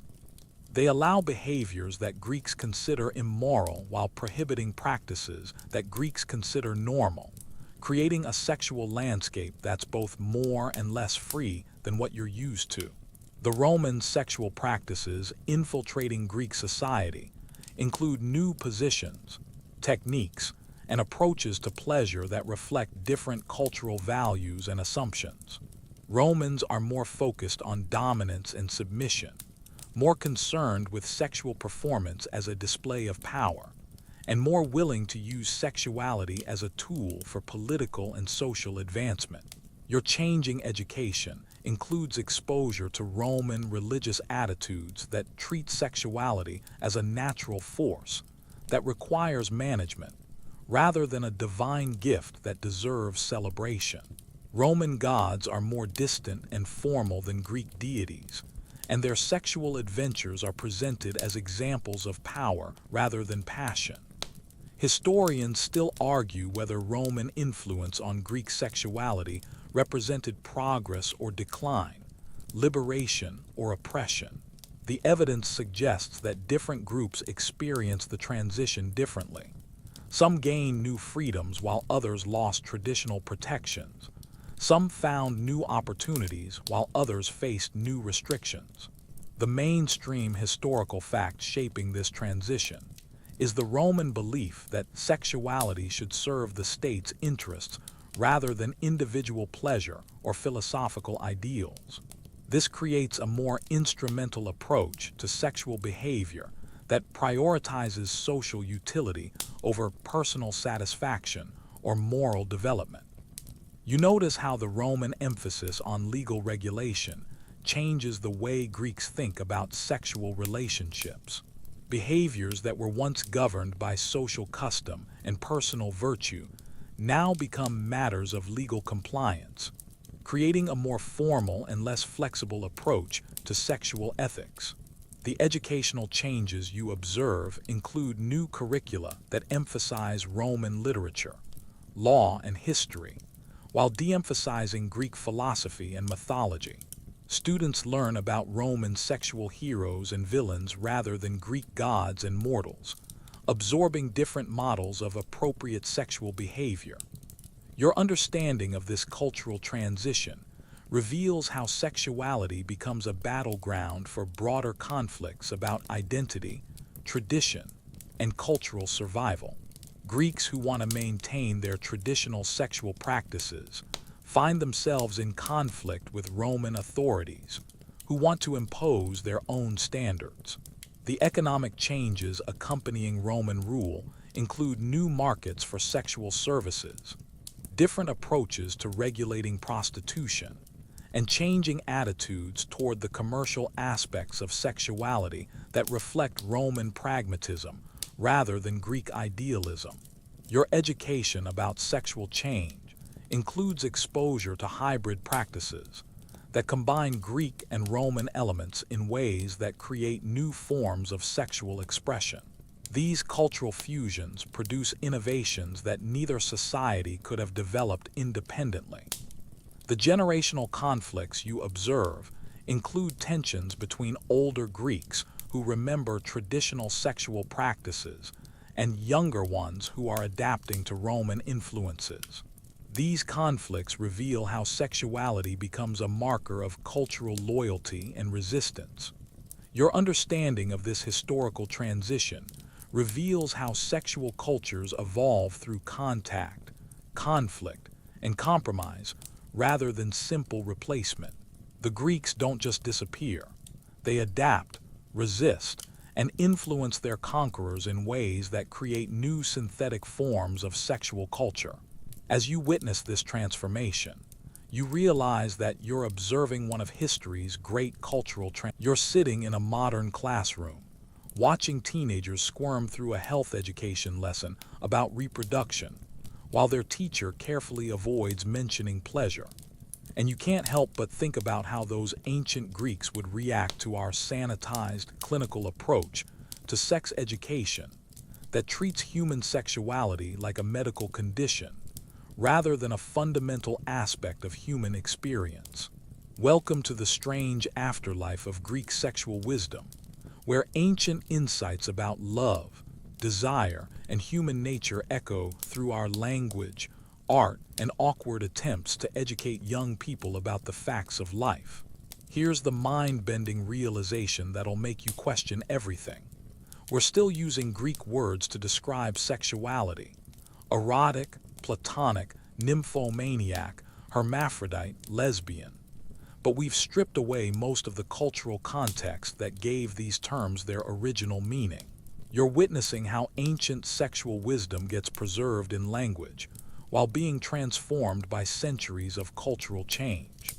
They allow behaviors that Greeks consider immoral while prohibiting practices that Greeks consider normal, creating a sexual landscape that's both more and less free than what you're used to. The Roman sexual practices infiltrating Greek society include new positions, techniques, and approaches to pleasure that reflect different cultural values and assumptions. Romans are more focused on dominance and submission, more concerned with sexual performance as a display of power, and more willing to use sexuality as a tool for political and social advancement. Your changing education includes exposure to Roman religious attitudes that treat sexuality as a natural force that requires management, rather than a divine gift that deserves celebration. Roman gods are more distant and formal than Greek deities, and their sexual adventures are presented as examples of power rather than passion. Historians still argue whether Roman influence on Greek sexuality represented progress or decline, liberation or oppression. The evidence suggests that different groups experienced the transition differently. Some gained new freedoms while others lost traditional protections. Some found new opportunities while others faced new restrictions. The mainstream historical fact shaping this transition is the Roman belief that sexuality should serve the state's interests rather than individual pleasure or philosophical ideals. This creates a more instrumental approach to sexual behavior that prioritizes social utility over personal satisfaction or moral development. You notice how the Roman emphasis on legal regulation changes the way Greeks think about sexual relationships. Behaviors that were once governed by social custom and personal virtue now become matters of legal compliance, creating a more formal and less flexible approach to sexual ethics. The educational changes you observe include new curricula that emphasize Roman literature, law, and history, while de-emphasizing Greek philosophy and mythology. Students learn about Roman sexual heroes and villains rather than Greek gods and mortals, absorbing different models of appropriate sexual behavior. Your understanding of this cultural transition reveals how sexuality becomes a battleground for broader conflicts about identity, tradition, and cultural survival. Greeks who want to maintain their traditional sexual practices find themselves in conflict with Roman authorities, who want to impose their own standards. The economic changes accompanying Roman rule include new markets for sexual services, different approaches to regulating prostitution, and changing attitudes toward the commercial aspects of sexuality that reflect Roman pragmatism rather than Greek idealism. Your education about sexual change includes exposure to hybrid practices that combine Greek and Roman elements in ways that create new forms of sexual expression. These cultural fusions produce innovations that neither society could have developed independently. The generational conflicts you observe include tensions between older Greeks who remember traditional sexual practices and younger ones who are adapting to Roman influences. These conflicts reveal how sexuality becomes a marker of cultural loyalty and resistance. Your understanding of this historical transition reveals how sexual cultures evolve through contact, conflict, and compromise rather than simple replacement. The Greeks don't just disappear. They adapt, resist, and influence their conquerors in ways that create new synthetic forms of sexual culture. As you witness this transformation, you realize that you're observing one of history's great cultural trends. You're sitting in a modern classroom, watching teenagers squirm through a health education lesson about reproduction, while their teacher carefully avoids mentioning pleasure. And you can't help but think about how those ancient Greeks would react to our sanitized, clinical approach to sex education that treats human sexuality like a medical condition rather than a fundamental aspect of human experience. Welcome to the strange afterlife of Greek sexual wisdom, where ancient insights about love, desire, and human nature echo through our language, art, and awkward attempts to educate young people about the facts of life. Here's the mind-bending realization that'll make you question everything. We're still using Greek words to describe sexuality: erotic, platonic, nymphomaniac, hermaphrodite, lesbian. But we've stripped away most of the cultural context that gave these terms their original meaning. You're witnessing how ancient sexual wisdom gets preserved in language, while being transformed by centuries of cultural change.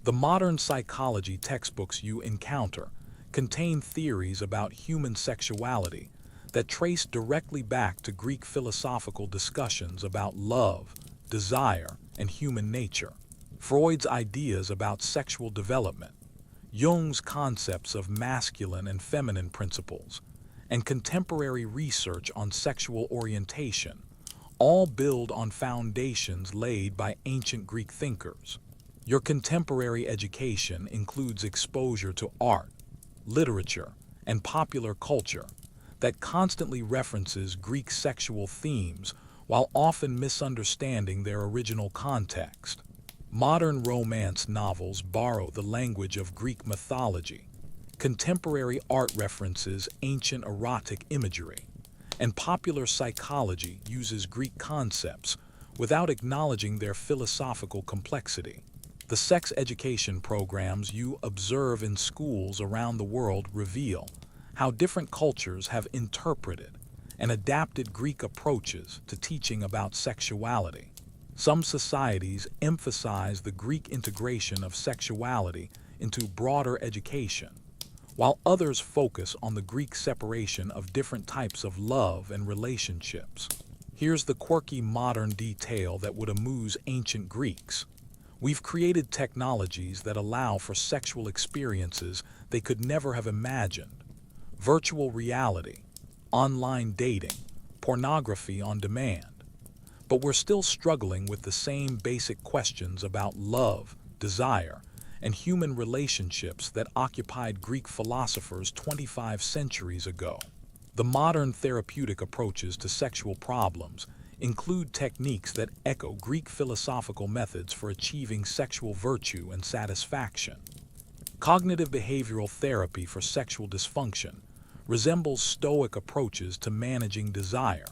The modern psychology textbooks you encounter contain theories about human sexuality that trace directly back to Greek philosophical discussions about love, desire, and human nature. Freud's ideas about sexual development, Jung's concepts of masculine and feminine principles, and contemporary research on sexual orientation all build on foundations laid by ancient Greek thinkers. Your contemporary education includes exposure to art, literature, and popular culture that constantly references Greek sexual themes while often misunderstanding their original context. Modern romance novels borrow the language of Greek mythology. Contemporary art references ancient erotic imagery, and popular psychology uses Greek concepts without acknowledging their philosophical complexity. The sex education programs you observe in schools around the world reveal how different cultures have interpreted and adapted Greek approaches to teaching about sexuality. Some societies emphasize the Greek integration of sexuality into broader education, while others focus on the Greek separation of different types of love and relationships. Here's the quirky modern detail that would amuse ancient Greeks. We've created technologies that allow for sexual experiences they could never have imagined. Virtual reality, online dating, pornography on demand. But we're still struggling with the same basic questions about love, desire, and human relationships that occupied Greek philosophers 25 centuries ago. The modern therapeutic approaches to sexual problems include techniques that echo Greek philosophical methods for achieving sexual virtue and satisfaction. Cognitive behavioral therapy for sexual dysfunction resembles Stoic approaches to managing desire,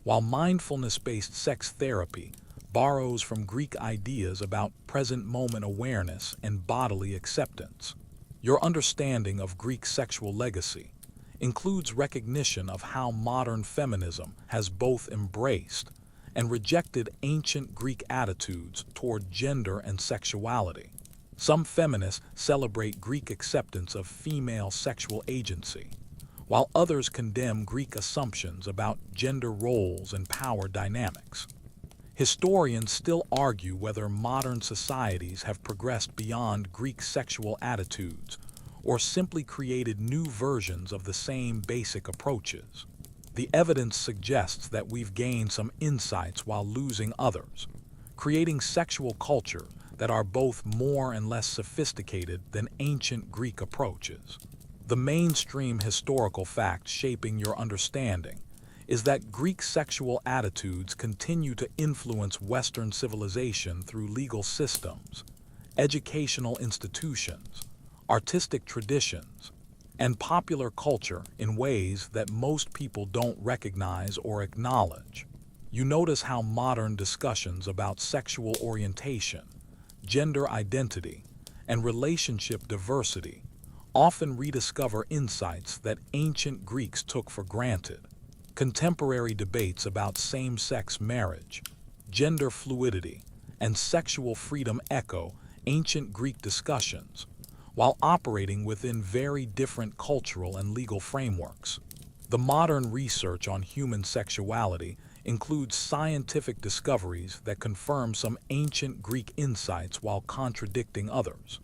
while mindfulness-based sex therapy borrows from Greek ideas about present moment awareness and bodily acceptance. Your understanding of Greek sexual legacy includes recognition of how modern feminism has both embraced and rejected ancient Greek attitudes toward gender and sexuality. Some feminists celebrate Greek acceptance of female sexual agency, while others condemn Greek assumptions about gender roles and power dynamics. Historians still argue whether modern societies have progressed beyond Greek sexual attitudes or simply created new versions of the same basic approaches. The evidence suggests that we've gained some insights while losing others, creating sexual culture that are both more and less sophisticated than ancient Greek approaches. The mainstream historical fact shaping your understanding is that Greek sexual attitudes continue to influence Western civilization through legal systems, educational institutions, artistic traditions, and popular culture in ways that most people don't recognize or acknowledge. You notice how modern discussions about sexual orientation, gender identity, and relationship diversity often rediscover insights that ancient Greeks took for granted. Contemporary debates about same-sex marriage, gender fluidity, and sexual freedom echo ancient Greek discussions, while operating within very different cultural and legal frameworks. The modern research on human sexuality includes scientific discoveries that confirm some ancient Greek insights while contradicting others.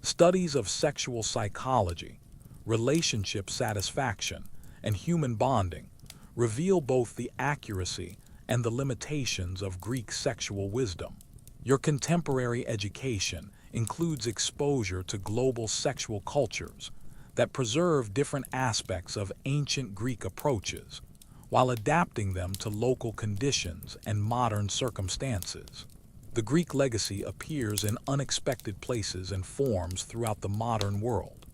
Studies of sexual psychology, relationship satisfaction, and human bonding reveal both the accuracy and the limitations of Greek sexual wisdom. Your contemporary education includes exposure to global sexual cultures that preserve different aspects of ancient Greek approaches while adapting them to local conditions and modern circumstances. The Greek legacy appears in unexpected places and forms throughout the modern world.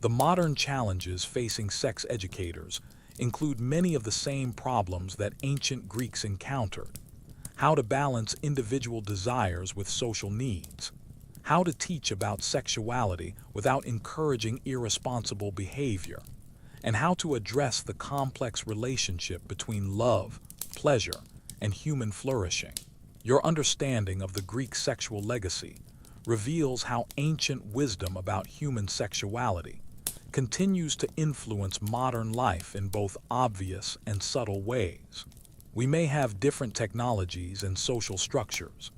The modern challenges facing sex educators include many of the same problems that ancient Greeks encountered: how to balance individual desires with social needs, how to teach about sexuality without encouraging irresponsible behavior, and how to address the complex relationship between love, pleasure, and human flourishing. Your understanding of the Greek sexual legacy reveals how ancient wisdom about human sexuality continues to influence modern life in both obvious and subtle ways. We may have different technologies and social structures,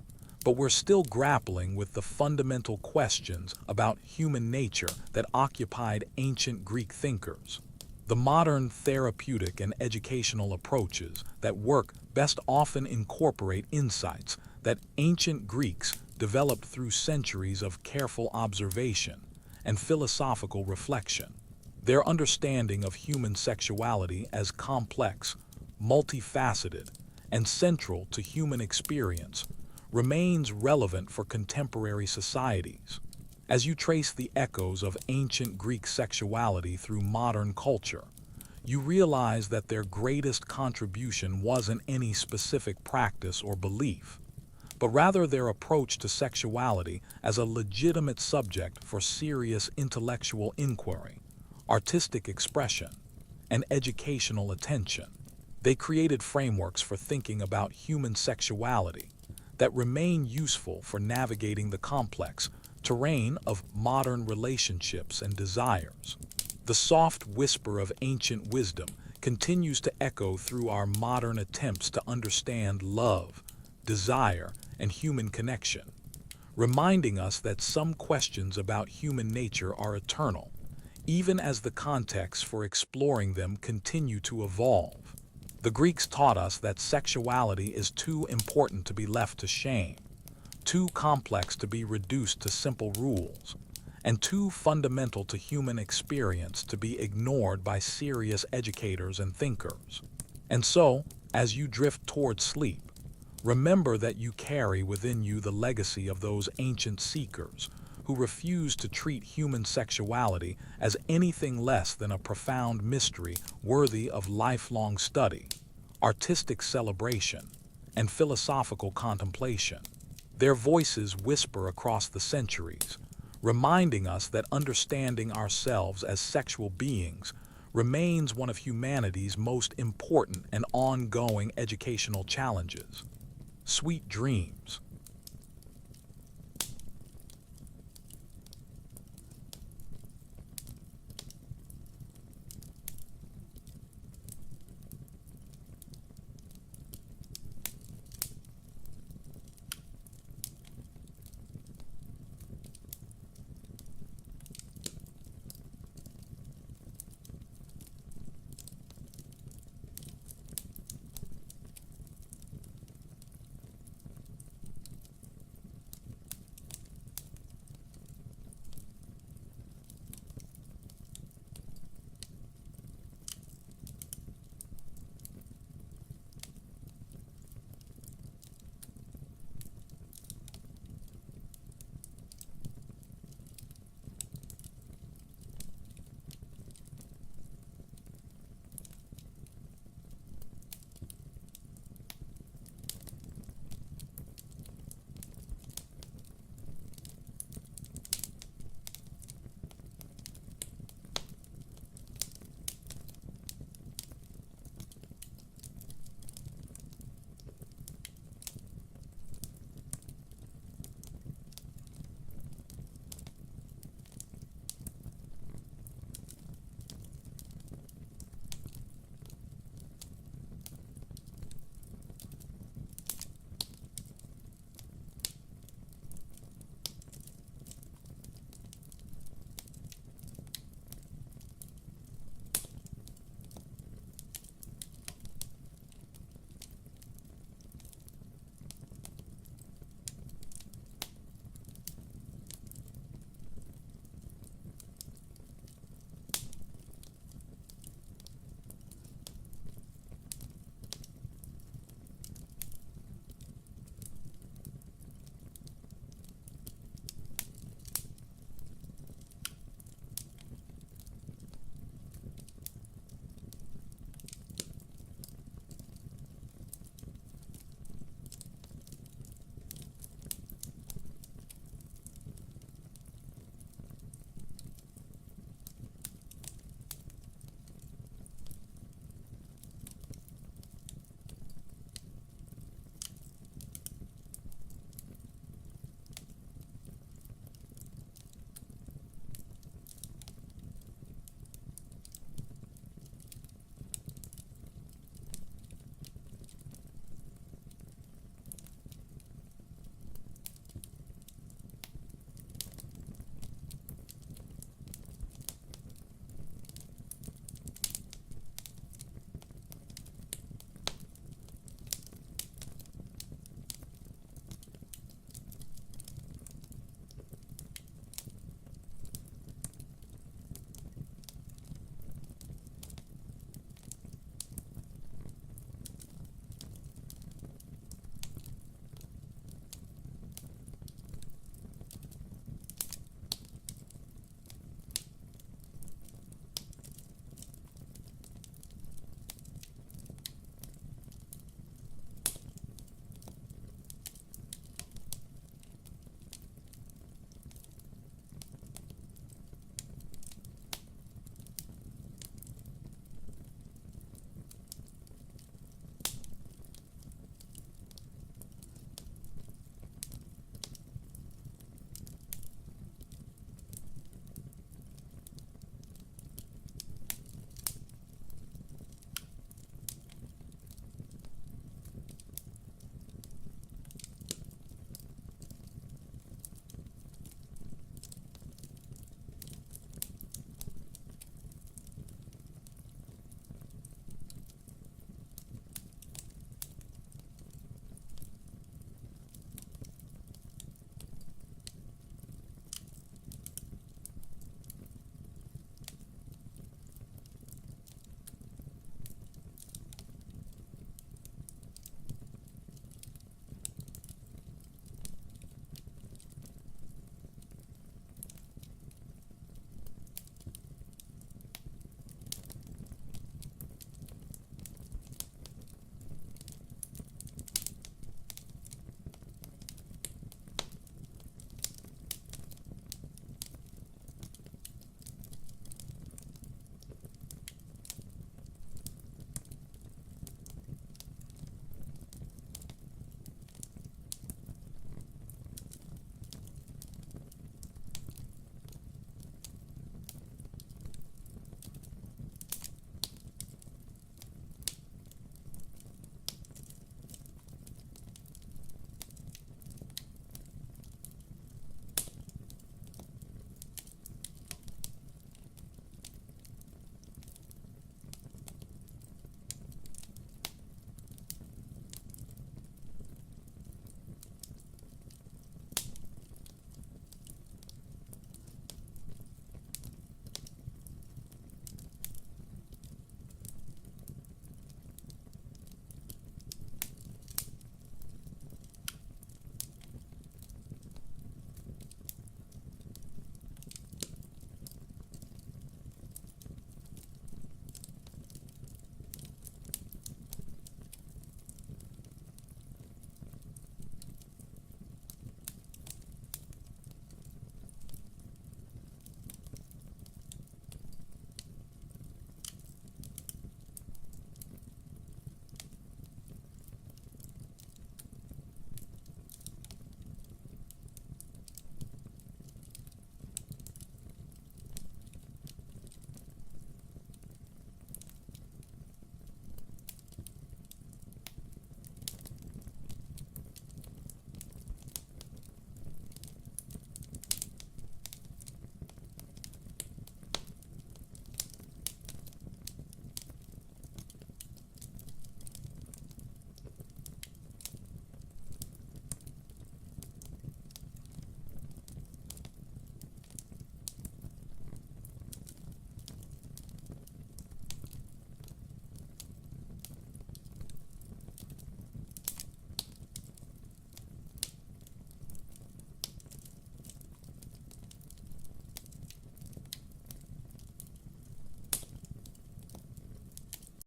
but we're still grappling with the fundamental questions about human nature that occupied ancient Greek thinkers. The modern therapeutic and educational approaches that work best often incorporate insights that ancient Greeks developed through centuries of careful observation and philosophical reflection. Their understanding of human sexuality as complex, multifaceted, and central to human experience remains relevant for contemporary societies. As you trace the echoes of ancient Greek sexuality through modern culture, you realize that their greatest contribution wasn't any specific practice or belief, but rather their approach to sexuality as a legitimate subject for serious intellectual inquiry, artistic expression, and educational attention. They created frameworks for thinking about human sexuality that remain useful for navigating the complex terrain of modern relationships and desires. The soft whisper of ancient wisdom continues to echo through our modern attempts to understand love, desire, and human connection, reminding us that some questions about human nature are eternal, even as the contexts for exploring them continue to evolve. The Greeks taught us that sexuality is too important to be left to shame, too complex to be reduced to simple rules, and too fundamental to human experience to be ignored by serious educators and thinkers. And so, as you drift toward sleep, remember that you carry within you the legacy of those ancient seekers who refused to treat human sexuality as anything less than a profound mystery worthy of lifelong study, artistic celebration, and philosophical contemplation. Their voices whisper across the centuries, reminding us that understanding ourselves as sexual beings remains one of humanity's most important and ongoing educational challenges. Sweet dreams.